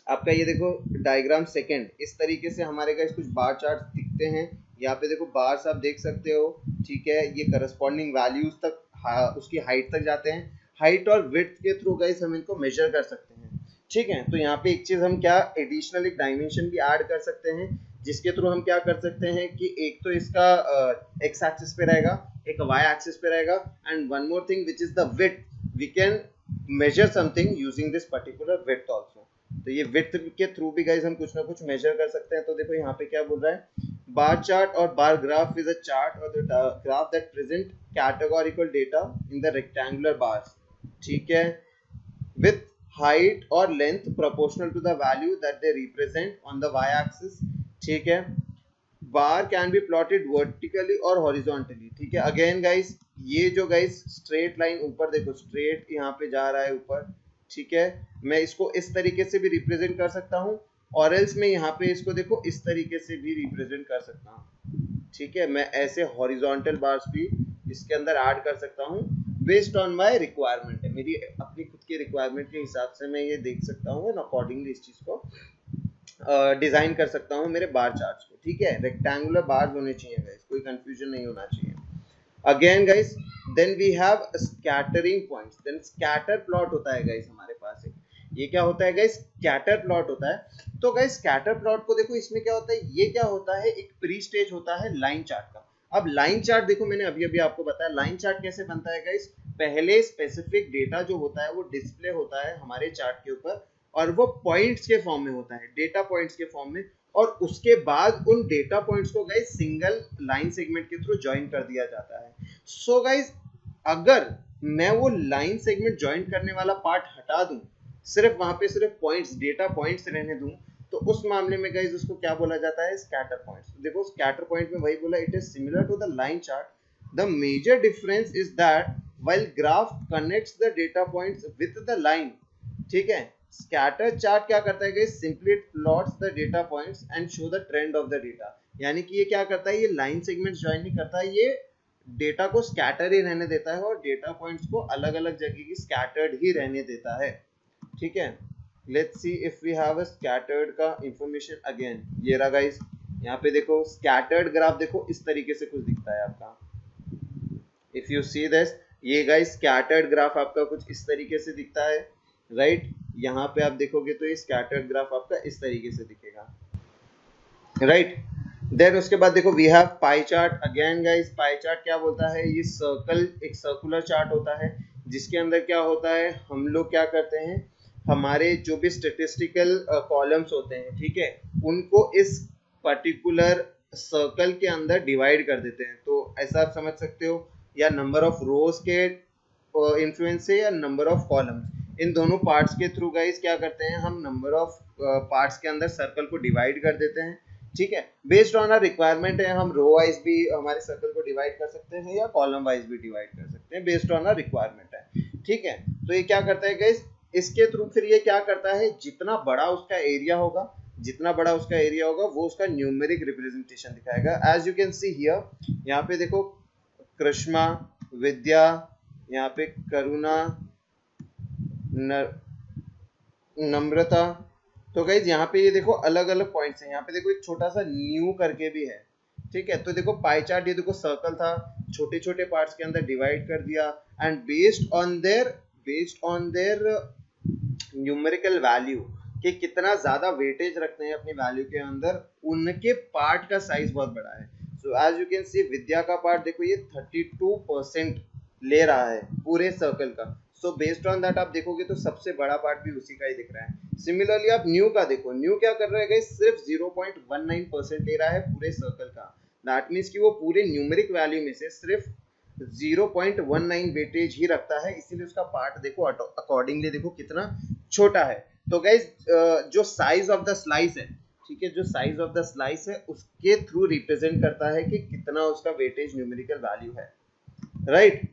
आपका ये देखो डायग्राम सेकंड, इस तरीके से हमारे गाइस कुछ बार चार्ट दिखते हैं। यहाँ पे देखो बार्स आप देख सकते हो, ठीक है, ये करस्पॉन्डिंग वैल्यूज तक उसकी हाइट तक जाते हैं। हाइट और विड्थ के थ्रू गाइस हम इनको मेजर कर सकते हैं, ठीक है। तो यहाँ पे एक चीज हम क्या एडिशनल एक डायमेंशन भी ऐड कर सकते हैं, जिसके थ्रू हम क्या कर सकते हैं कि एक तो इसका एक्स एक्सिस पे रहेगा, एक वाई एक्सिस पे रहेगा, and one more thing which is the width, we can measure something using this particular width also। तो ये width के थ्रू भी गाइस हम कुछ ना कुछ मेजर कर सकते हैं। तो देखो यहाँ पे क्या बोल रहा है, बार चार्ट और bar graph is a chart और the graph that present categorical data in the rectangular bars, ठीक है, with height और length proportional to the value that they represent on the y axis, ठीक है। बार कैन बी प्लॉटेड वर्टिकली और हॉरिजॉन्टली, ठीक है। अगेन गाइस ये जो गाइस स्ट्रेट लाइन ऊपर देखो, स्ट्रेट यहाँ पे जा रहा है ऊपर, ठीक है, मैं इसको इस तरीके से भी रिप्रेजेंट कर सकता हूँ, और एल्स मैं यहाँ पे इसको देखो इस तरीके से भी रिप्रेजेंट कर सकता हूँ, ठीक है। मैं ऐसे हॉरिजॉन्टल बार्स भी इसके अंदर ऐड कर सकता हूँ बेस्ड ऑन माय रिक्वायरमेंट है, मेरी अपनी खुद की रिक्वायरमेंट के हिसाब से मैं ये देख सकता हूँ एंड अकॉर्डिंगली इस चीज को डिजाइन कर सकता हूँ मेरे बार चार्ट्स को, ठीक है। रेक्टेंगुलर बार्स होने चाहिए गाइस, कोई कंफ्यूजन नहीं होना चाहिए। Again guys, then we have scattering points. Then scatter plot होता है गाइस हमारे पास एक, ये क्या होता है गाइस, स्कैटर प्लॉट होता है। तो गाइस स्कैटर प्लॉट को देखो, इसमें क्या होता है, ये क्या होता है, एक प्री स्टेज होता है लाइन चार्ट का। अब लाइन चार्ट देखो, मैंने अभी अभी आपको बताया लाइन चार्ट कैसे बनता है गाइस। पहले स्पेसिफिक डेटा जो होता है वो डिस्प्ले होता है हमारे चार्ट के ऊपर, और वो पॉइंट्स के फॉर्म में होता है, डेटा पॉइंट्स के फॉर्म में, और उसके बाद उन डेटा पॉइंट्स को गाइस सिंगल लाइन सेगमेंट के थ्रू ज्वाइन कर दिया जाता है। सो गाइस, अगर मैं वो लाइन सेगमेंट ज्वाइन करने वाला पार्ट हटा दूं, सिर्फ वहां पे सिर्फ पॉइंट्स, डेटा पॉइंट्स रहने दूं, तो उस मामले में गाइस उसको क्या बोला जाता है, स्कैटर पॉइंट्स। देखो स्कैटर पॉइंट में वही बोला, it is similar to the line chart. The major difference is that while graph connects the data points with the line, ठीक है, स्कैटर चार्ट क्या करता है guys, simply plots the data points and show the trend of the data. यानी कि ये क्या करता है, ये लाइन सेगमेंट्स ज्वाइन नहीं करता, ये डेटा को स्कैटर ही रहने देता है और डेटा पॉइंट्स को अलग अलग जगह की स्कैटर्ड ही रहने देता है, ठीक है। Let's see if we have a scattered का इंफॉर्मेशन अगेन। ये रहा गाइस, यहाँ पे देखो स्कैटर्ड ग्राफ देखो इस तरीके से कुछ दिखता है आपका। इफ यू सी दिस, ये गाइस स्कैटर्ड ग्राफ आपका कुछ इस तरीके से दिखता है, राइट। यहाँ पे आप देखोगे तो ये स्कैटर्ड ग्राफ आपका इस तरीके से दिखेगा, राइट। देन उसके बाद देखो we have pie chart. Again guys, pie chart क्या बोलता है, ये सर्कल, एक सर्कुलर चार्ट होता है जिसके अंदर क्या होता है, हम लोग क्या करते हैं, हमारे जो भी स्टेटिस्टिकल कॉलम्स होते हैं, ठीक है, उनको इस पर्टिकुलर सर्कल के अंदर डिवाइड कर देते हैं। तो ऐसा आप समझ सकते हो, या नंबर ऑफ रोज के इन्फ्लुएंस से, या नंबर ऑफ कॉलम्स, इन दोनों पार्ट्स के थ्रू गाइस क्या करते हैं, हम नंबर ऑफ पार्ट्स के अंदर सर्कल को डिवाइड कर देते हैं, ठीक है। बेस्ड ऑन आवर रिक्वायरमेंट है, हम रो वाइज भी हमारे सर्कल को डिवाइड कर सकते हैं या कॉलम वाइज भी डिवाइड कर सकते हैं, बेस्ड ऑन आवर रिक्वायरमेंट है, ठीक है। तो ये क्या करता है गाइस, इसके थ्रू फिर ये क्या करता है, जितना बड़ा उसका एरिया होगा, जितना बड़ा उसका एरिया होगा वो उसका न्यूमेरिक रिप्रेजेंटेशन दिखाएगा। As you can see here, यहाँ पे देखो कृष्णा, विद्या, यहाँ पे करुणा, नम्रता। तो गाइज यहाँ पे ये देखो अलग अलग पॉइंट्स हैं, यहाँ पे देखो एक छोटा सा न्यू करके भी है, ठीक है। तो देखो पाई चार्ट, ये देखो सर्कल था, छोटे छोटे पार्ट्स के अंदर डिवाइड कर दिया, and based on their numerical value, कि कितना ज्यादा वेटेज रखते हैं अपनी वैल्यू के अंदर, उनके पार्ट का साइज बहुत बड़ा है। So as you can see, Vidya का पार्ट देखो ये 32% ले रहा है पूरे सर्कल का। सो बेस्ड ऑन दैट आप देखोगे तो सबसे बड़ा पार्ट भी उसी का ही दिख रहा है। सिमिलरली आप न्यू का देखो, न्यू क्या कर रहा है गाइस, सिर्फ 0.19% ले रहा है पूरे सर्कल का। दैट मीन्स कि वो पूरे न्यूमेरिक वैल्यू में से सिर्फ 0.19 वेटेज ही रखता है, इसीलिए उसका पार्ट देखो अकॉर्डिंगली देखो कितना छोटा है। तो गाइस जो साइज ऑफ द स्लाइस है, ठीक है, जो साइज ऑफ द स्लाइस है उसके थ्रू रिप्रेजेंट करता है कि कितना उसका वेटेज न्यूमेरिकल वैल्यू है, राइट।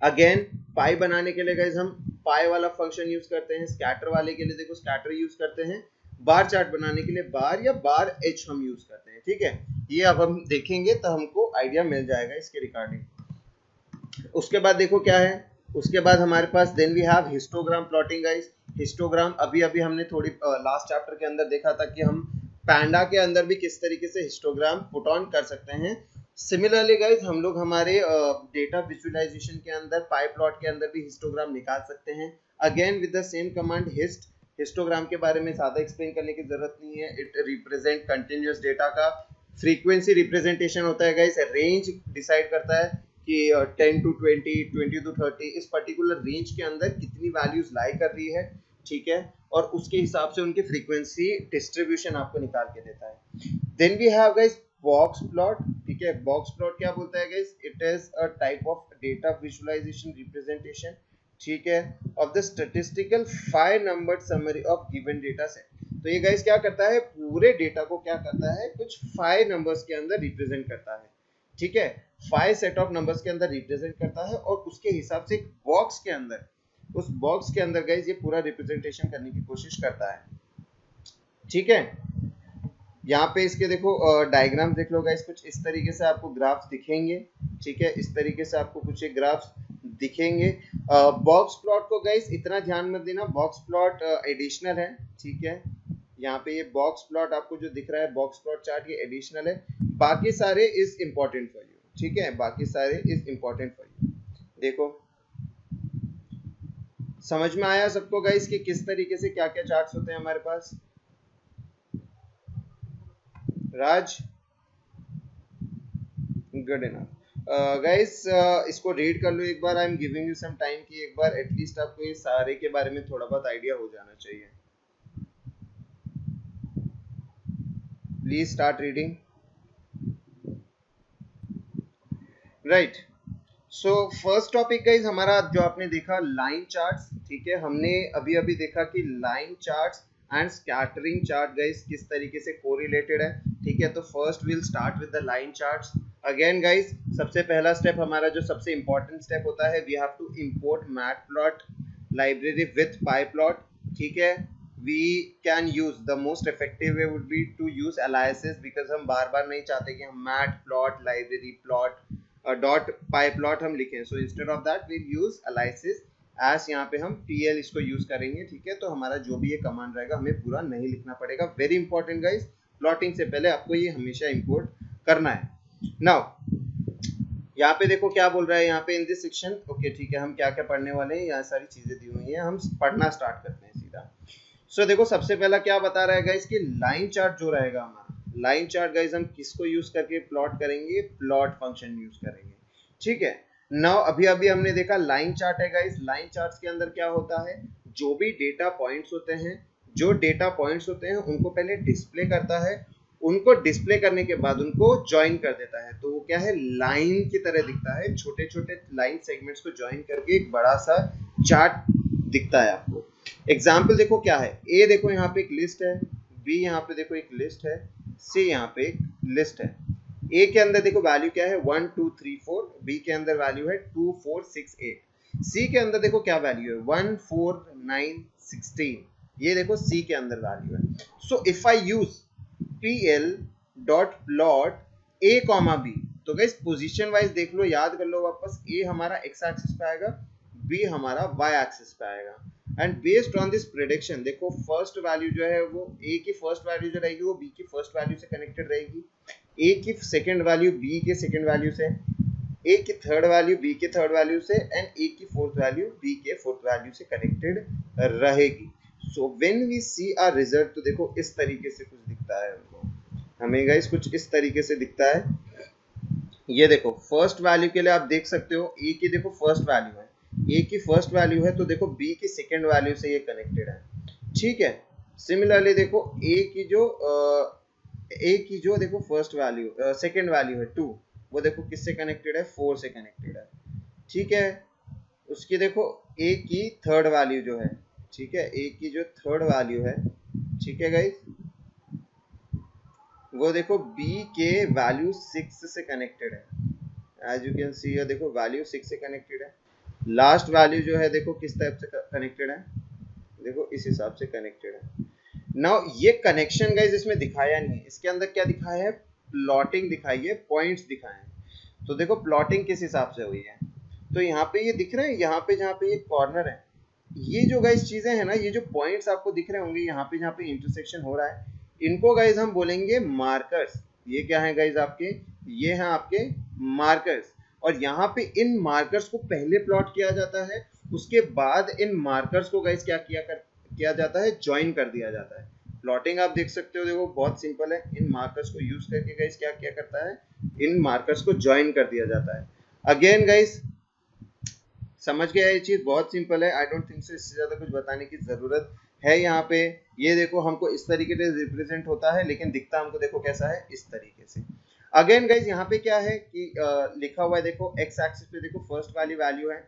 अगेन पाई बनाने के लिए गाइस हम पाई वाला फंक्शन यूज करते हैं, स्कैटर वाले के लिए देखो स्कैटर यूज करते हैं, बार चार्ट बनाने के लिए बार या बार एच हम यूज करते हैं, ठीक है। ये अब हम देखेंगे तो हमको आइडिया मिल जाएगा इसके रिगार्डिंग। उसके बाद देखो क्या है, उसके बाद हमारे पास then we have histogram plotting guys. Histogram अभी अभी हमने थोड़ी लास्ट चैप्टर के अंदर देखा था कि हम पैंडा के अंदर भी किस तरीके से हिस्टोग्राम पुट ऑन कर सकते हैं। सिमिलरली गाइज हम लोग हमारे डेटा विजुअलाइजेशन के अंदर पाई प्लॉट के अंदर भी हिस्टोग्राम निकाल सकते हैं, again with the same command hist. Histogram के बारे में ज्यादा एक्सप्लेन करने की जरूरत नहीं है, इट रिप्रेजेंट कंटिन्यूअस डेटा का फ्रीक्वेंसी रिप्रेजेंटेशन होता है गाइज। रेंज डिसाइड करता है कि 10 to 20, 20 to 30 इस पर्टिकुलर रेंज के अंदर कितनी वैल्यूज लाई कर रही है, ठीक है, और उसके हिसाब से उनकी फ्रीक्वेंसी डिस्ट्रीब्यूशन आपको निकाल के देता है। Then we have guys box plot, ठीक है। बॉक्स प्लॉट क्या बोलता है guys, it is a type of data visualization representation, ठीक है, of the statistical 5 number summary of given data set. तो ये गाइस क्या करता है, पूरे डेटा को क्या करता है, कुछ 5 नंबर्स के अंदर रिप्रेजेंट करता है, ठीक है, 5 सेट ऑफ नंबर्स के अंदर रिप्रेजेंट करता है, और उसके हिसाब से एक बॉक्स के अंदर, उस बॉक्स के अंदर गाइस ये पूरा रिप्रेजेंटेशन करने की कोशिश करता है, ठीक है। यहाँ पे इसके देखो डायग्राम देख लो गाइस, कुछ इस तरीके से आपको ग्राफ्स दिखेंगे, ठीक है, इस तरीके से आपको कुछ एक ग्राफ्स दिखेंगे। बॉक्स प्लॉट को गाइस इतना ध्यान मत देना, बॉक्स प्लॉट एडिशनल है, ठीक है। यहाँ पे ये बॉक्स प्लॉट आपको जो दिख रहा है, बॉक्स प्लॉट चार्ट, ये एडिशनल है, बाकी सारे इज इंपॉर्टेंट फॉर यू, ठीक है, बाकी सारे इज इंपॉर्टेंट फॉर यू। देखो समझ में आया सबको गाइस कि किस तरीके से क्या क्या चार्ट्स होते हैं हमारे पास? राज, गुड इनफ गाइस, इसको रीड कर लो एक बार। I am giving you some time कि एक बार एटलीस्ट आपको ये सारे के बारे में थोड़ा बहुत आइडिया हो जाना चाहिए। Please start reading. Right, so first topic guys हमारा जो आपने देखा लाइन चार्ट्स, ठीक है, हमने अभी अभी देखा कि line charts and scattering chart guys किस तरीके से कोरिलेटेड है, ठीक है। तो first will start with the line charts. Again guys सबसे पहला स्टेप हमारा जो सबसे इंपॉर्टेंट स्टेप होता है, we have to import matplot library with pyplot, ठीक है। We can use the most effective way would be to use aliases, because हम बार बार नहीं चाहते कि हम मैटप्लॉट लाइब्रेरी प्लॉट डॉट पाई प्लॉट हम लिखें। So instead of that we use aliases as, यहाँ पे हम टीएल इसको यूज करेंगे, ठीक है। तो हमारा जो भी ये कमांड रहेगा हमें पूरा नहीं लिखना पड़ेगा। वेरी इंपॉर्टेंट गाइस, प्लॉटिंग से पहले आपको ये हमेशा इंपोर्ट करना है। नाउ यहाँ पे देखो क्या बोल रहा है यहाँ पे इन दिस सेक्शन, ओके ठीक है, हम क्या क्या पढ़ने वाले हैं, यहाँ सारी चीजें दी हुई हैं, हम पढ़ना स्टार्ट करते हैं सीधा। सो देखो सबसे पहला क्या बता रहा है गाइस कि लाइन चार्ट जो रहेगा हमारा, लाइन चार्ट गाइस हम किसको यूज करके प्लॉट करेंगे? प्लॉट फंक्शन यूज करेंगे, ठीक है। नाउ अभी अभी हमने देखा लाइन चार्ट है गाइस, लाइन चार्ट्स के अंदर क्या होता है, जो भी डेटा पॉइंट्स होते हैं, जो डेटा पॉइंट्स होते हैं उनको पहले डिस्प्ले करता है, उनको डिस्प्ले करने के बाद उनको ज्वाइन कर देता है। तो वो क्या है, लाइन की तरह दिखता है, छोटे छोटे लाइन सेगमेंट्स को ज्वाइन करके एक बड़ा सा चार्ट दिखता है आपको। एग्जाम्पल देखो क्या है, ए देखो यहाँ पे एक लिस्ट है, बी यहाँ पे देखो एक लिस्ट है, सी यहाँ पे एक लिस्ट है। ए के अंदर देखो वैल्यू क्या है 1 2 3 4, बी के अंदर वैल्यू है 2 4 6 8, सी के अंदर देखो क्या वैल्यू है 1 4 9 16, ये देखो सी के अंदर वैल्यू है। So if I use pl dot plot a comma b, तो गाइस पोजीशन वाइज देख लो, याद कर लो वापस, a हमारा x एक्सिस पे आएगा, b हमारा y एक्सिस पे आएगा। And based on this prediction देखो फर्स्ट वैल्यू जो है वो a की फर्स्ट वैल्यू जो रहेगी वो b की फर्स्ट वैल्यू से कनेक्टेड रहेगी, a की सेकंड वैल्यू b के सेकंड वैल्यू से, a की थर्ड वैल्यू b के थर्ड वैल्यू से, एंड a की फोर्थ वैल्यू b के फोर्थ वैल्यू से कनेक्टेड रहेगी। So when we see a result, तो देखो इस तरीके से कुछ दिखता है हमको, हमें गाइस कुछ इस तरीके से दिखता है। ये देखो फर्स्ट वैल्यू के लिए आप देख सकते हो a की देखो फर्स्ट वैल्यू है, a की फर्स्ट वैल्यू है, तो देखो b की सेकंड वैल्यू से ये कनेक्टेड है, ठीक है। सिमिलरली देखो a की जो देखो फर्स्ट वैल्यू सेकंड वैल्यू है 2, वो देखो किससे कनेक्टेड है, 4 से कनेक्टेड है, ठीक है। उसकी देखो a की थर्ड वैल्यू जो है, ठीक है, a की जो थर्ड वैल्यू है, ठीक है गाइस, वो देखो b के वैल्यू 6 से कनेक्टेड है। एज यू कैन सी देखो वैल्यू 6 से कनेक्टेड है। लास्ट वैल्यू जो है देखो किस टाइप से कनेक्टेड है, देखो इस हिसाब से कनेक्टेड है। नाउ ये कनेक्शन गाइस इसमें दिखाया नहीं है, इसके अंदर क्या दिखाया है, प्लॉटिंग दिखाई है, पॉइंट्स दिखाए हैं। तो देखो प्लॉटिंग किस हिसाब से हुई है, तो यहाँ पे ये दिख रहे हैं, यहाँ पे जहाँ पे ये कॉर्नर है, ये जो गाइस चीजें हैं ना, ये जो पॉइंट्स आपको दिख रहे होंगे यहाँ पे जहाँ पे इंटरसेक्शन हो रहा है, इनको गाइस हम बोलेंगे मार्कर्स। ये क्या है गाइस आपके, ये हैं आपके मार्कर्स। और यहाँ पे इन मार्कर्स को पहले प्लॉट किया जाता है, उसके बाद इन मार्कर्स को गाइस क्या किया जाता है, ज्वाइन कर दिया जाता है। प्लॉटिंग आप देख सकते हो, देखो बहुत सिंपल है, इन मार्कर्स को यूज करके गाइस क्या किया करता है, इन मार्कर्स को ज्वाइन कर दिया जाता है। अगेन गाइस समझ गया, ये चीज बहुत सिंपल है, आई डोंट थिंक सो इससे ज्यादा कुछ बताने की जरूरत है। यहाँ पे ये देखो हमको इस तरीके से रिप्रेजेंट होता है, लेकिन दिखता हमको देखो कैसा है, इस तरीके से। अगेन गाइज यहाँ पे क्या है कि लिखा हुआ है, देखो एक्स एक्सिस पे देखो फर्स्ट वाली वैल्यू है,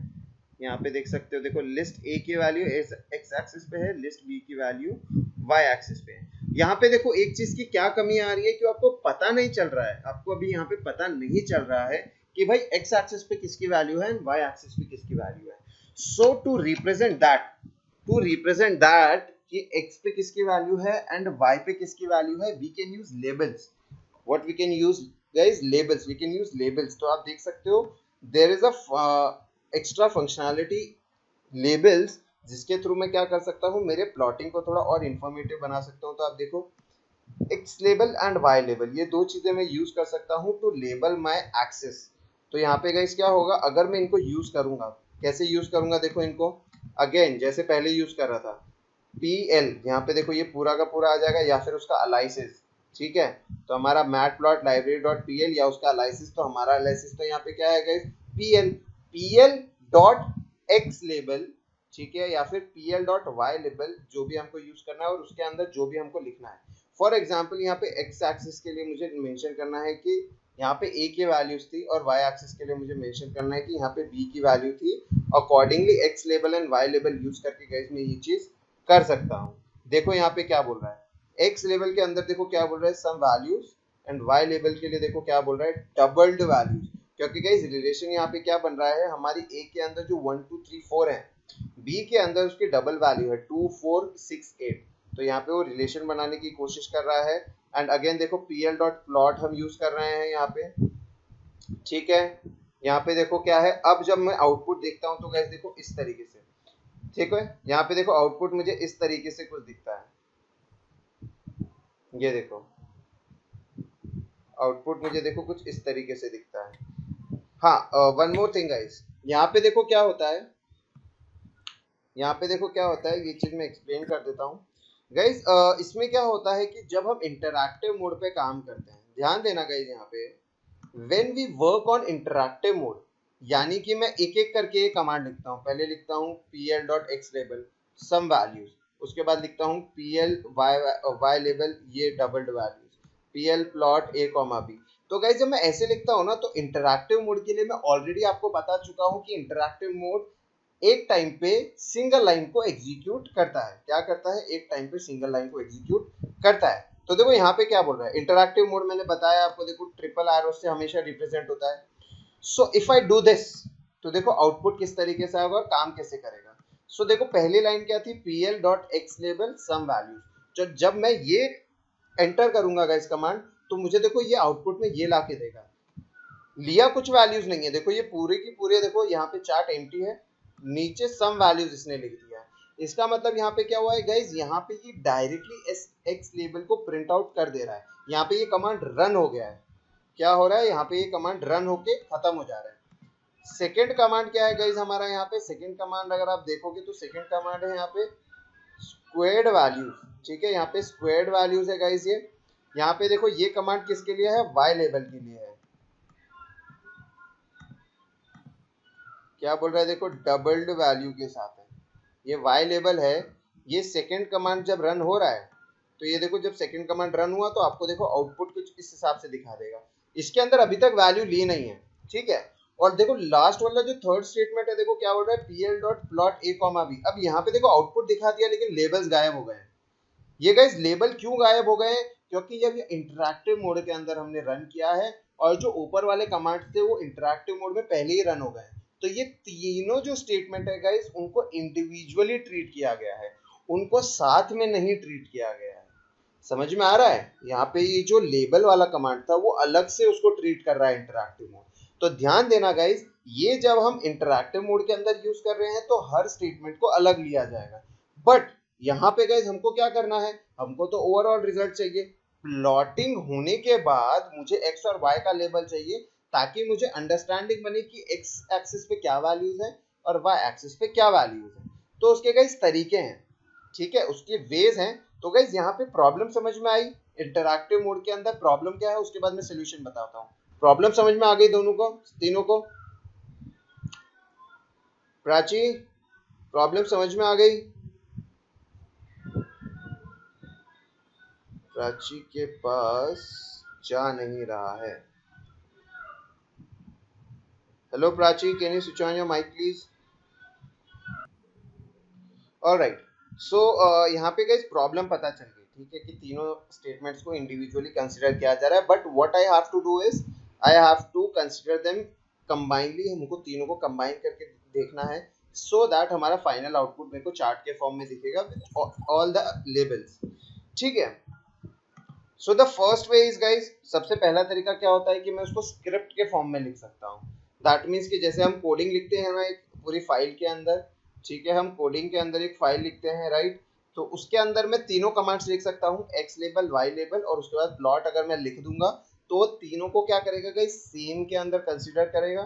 यहाँ पे देख सकते हो, देखो लिस्ट ए की वैल्यू एक्स एक्सिस पे है, लिस्ट बी की वैल्यू वाई एक्सिस पे है। यहाँ पे देखो एक चीज की क्या कमी आ रही है कि आपको पता नहीं चल रहा है, आपको अभी यहाँ पे पता नहीं चल रहा है कि भाई एक्स एक्सिस पे किसकी वैल्यू है एंड वाई एक्सिस पे किसकी वैल्यू है। सो टू रिप्रेजेंट दैट कि x पे किसकी वैल्यू है एंड y पे किसकी वैल्यू है, we can use labels. What we can use guys, labels, we can use labels. तो आप देख सकते हो there is a extra functionality labels, जिसके थ्रू मैं क्या कर सकता हूँ, मेरे प्लॉटिंग को थोड़ा और इंफॉर्मेटिव बना सकता हूँ। तो आप देखो X label and Y label, ये दो चीजें मैं यूज कर सकता हूँ टू लेबल माई एक्सेस। तो यहाँ पे गाइस क्या होगा अगर मैं इनको यूज करूंगा, कैसे यूज करूंगा, देखो इनको अगेन जैसे पहले यूज कर रहा था, पी एल, यहाँ पे देखो ये पूरा का पूरा आ जाएगा, या फिर उसका अलाइसिस, ठीक है। तो हमारा mat plot library dot P L या उसका अलाइसिस, तो हमारा अलाइसिस तो यहाँ पे क्या है guys, P L dot X label, ठीक है, या फिर P L dot Y label, जो भी हमको यूज करना है और उसके अंदर जो भी हमको लिखना है। फॉर एग्जाम्पल यहाँ पे एक्स एक्सिस के लिए मुझे मेंशन करना है कि यहाँ पे ए की वैल्यूज थी, और वाई एक्सिस के लिए मुझे मेंशन करना है कि यहाँ पे बी की वैल्यू थी। Accordingly X label and Y label use करके गाइस मैं ये चीज कर सकता हूँ। देखो यहाँ पे क्या बोल रहा है, एक्स लेवल के अंदर देखो क्या बोल रहा है, some values, and Y level के लिए देखो क्या बोल रहा है, डबल्ड वैल्यूज। क्योंकि गाइस रिलेशन यहाँ पे क्या बन रहा है, हमारी ए के अंदर जो 1 2 3 4 है, बी के अंदर उसकी डबल वैल्यू है 2 4 6 8। तो यहाँ पे वो रिलेशन बनाने की कोशिश कर रहा है। एंड अगेन देखो पी एल डॉट प्लॉट हम यूज कर रहे हैं यहाँ पे, ठीक है। यहाँ पे देखो क्या है, अब जब मैं आउटपुट देखता हूँ तो गाइस देखो इस तरीके से, ठीक है। यहाँ पे देखो आउटपुट मुझे इस तरीके से कुछ दिखता है, ये देखो आउटपुट मुझे देखो कुछ इस तरीके से दिखता है। हाँ, वन मोर थिंग गाइस, यहाँ पे देखो क्या होता है, यहाँ पे देखो क्या होता है, ये चीज मैं एक्सप्लेन कर देता हूँ गाइस। इसमें क्या होता है कि जब हम इंटरैक्टिव मोड पे काम करते हैं, ध्यान देना गाइस यहाँ पे, when we work on interactive mode, यानी कि मैं एक एक करके ये कमांड लिखता हूँ, पहले लिखता हूँ P L dot X label some values, उसके बाद लिखता हूँ पी एल वाई लेबल ये doubled values, P L plot A comma B. तो गाइस जब मैं ऐसे लिखता हूँ ना, तो इंटरैक्टिव मोड के लिए मैं ऑलरेडी आपको बता चुका हूँ कि इंटरैक्टिव मोड एक टाइम पे सिंगल लाइन को एग्जीक्यूट करता है। क्या करता है, एक टाइम पे सिंगल लाइन को एग्जीक्यूट करता है। तो देखो यहाँ पे क्या बोल रहा है, इंटरैक्टिव मोड मैंने बताया आपको, देखो ट्रिपल एरो से हमेशा रिप्रेजेंट होता है। So if I do this, तो देखो आउटपुट किस तरीके से आएगा और काम कैसे करेगा। सो देखो पहली लाइन क्या थी, P L dot X label some values. जब मैं ये एंटर करूंगा गाइस कमांड, तो मुझे देखो ये आउटपुट में ये ला के देगा, लिया कुछ वैल्यूज नहीं है, देखो ये पूरे की पूरे, देखो यहाँ पे चार्ट एम्प्टी है, नीचे सम वैल्यूज इसने लिख दिया है। इसका मतलब यहाँ पे क्या हुआ है गाइज, यहाँ पे ये डायरेक्टली एक्स लेबल को प्रिंट आउट कर दे रहा है। यहाँ पे ये कमांड रन हो गया है, क्या हो रहा है, यहाँ पे ये कमांड रन होके खत्म हो जा रहा है। सेकेंड कमांड क्या है गाइज हमारा, यहाँ पे सेकेंड कमांड अगर आप देखोगे तो सेकेंड कमांड है यहाँ पे स्क्वेयर्ड वैल्यूज, ठीक है। यहाँ पे स्क्वेयर्ड वैल्यूज है गाइज ये। यहाँ पे देखो ये कमांड किसके लिए है, वाई लेवल के लिए है। क्या बोल रहा है, देखो डबल्ड वैल्यू के साथ है, ये वाई लेबल है। ये सेकंड कमांड जब रन हो रहा है, तो ये देखो जब सेकंड कमांड रन हुआ तो आपको देखो आउटपुट कुछ इस हिसाब से दिखा देगा। इसके अंदर अभी तक वैल्यू ली नहीं है, ठीक है। और देखो लास्ट वाला जो थर्ड स्टेटमेंट है, देखो क्या बोल रहा है, P L dot plot A comma B. अब यहाँ पे देखो आउटपुट दिखा दिया, लेकिन लेबल्स गायब हो गए हैं। ये गाइस लेबल क्यों गायब हो गए, क्योंकि जब ये इंटरैक्टिव मोड के अंदर हमने रन किया है, और जो ऊपर वाले कमांड्स थे वो इंटरैक्टिव मोड में पहले ही रन हो गए। तो ये तीनों जो स्टेटमेंट है गाइस, उनको इंडिविजुअली ट्रीट किया गया है, उनको साथ में नहीं ट्रीट किया गया है। समझ में आ रहा है, यहाँ पे ये जो लेबल वाला कमांड था वो अलग से उसको ट्रीट कर रहा है इंटरैक्टिव मोड। तो ध्यान देना गाइस, ये जब हम इंटरैक्टिव मोड के अंदर यूज कर रहे हैं तो हर स्टेटमेंट को अलग लिया जाएगा। बट यहाँ पे गाइस हमको क्या करना है, हमको तो ओवरऑल रिजल्ट चाहिए। प्लॉटिंग होने के बाद मुझे एक्स और वाई का लेबल चाहिए, ताकि मुझे अंडरस्टैंडिंग बने कि एक्स एक्सिस पे क्या वैल्यूज है और वाई एक्सिस पे क्या वैल्यूज है। तो उसके गाइस तरीके हैं, ठीक है, उसके वेज हैं। तो गाइस यहाँ पे प्रॉब्लम समझ में आई, इंटरैक्टिव मोड के अंदर प्रॉब्लम क्या है, उसके बाद मैं सोल्यूशन बताता हूँ। प्रॉब्लम समझ में आ गई दोनों को, तीनों को? प्राची, प्रॉब्लम समझ में आ गई? प्राची के पास जा नहीं रहा है। Hello Prachi, can you switch on your mic please? All right, so यहाँ पे गाइस प्रॉब्लम पता चल गई, ठीक है, कि तीनों स्टेटमेंट्स को इंडिविजुअली कंसीडर किया जा रहा है। But what I have to do is I have to consider them combinely, हमको तीनों को कंबाइन करके देखना है, सो दैट हमारा फाइनल आउटपुट मेरे को चार्ट के फॉर्म में दिखेगा विद ऑल द लेबल्स, ठीक है। So the first way is guys, सबसे पहला तरीका क्या होता है कि मैं उसको स्क्रिप्ट के फॉर्म में लिख सकता हूँ। दैट मीन्स कि जैसे हम कोडिंग लिखते हैं ना एक पूरी फाइल के अंदर, ठीक है, हम कोडिंग के अंदर एक फाइल लिखते हैं, राइट। तो उसके अंदर मैं तीनों कमांड्स लिख सकता हूँ, एक्स लेबल, वाई लेबल और उसके बाद प्लॉट अगर मैं लिख दूंगा तो तीनों को क्या करेगा गाइस, सेम के अंदर कंसीडर करेगा।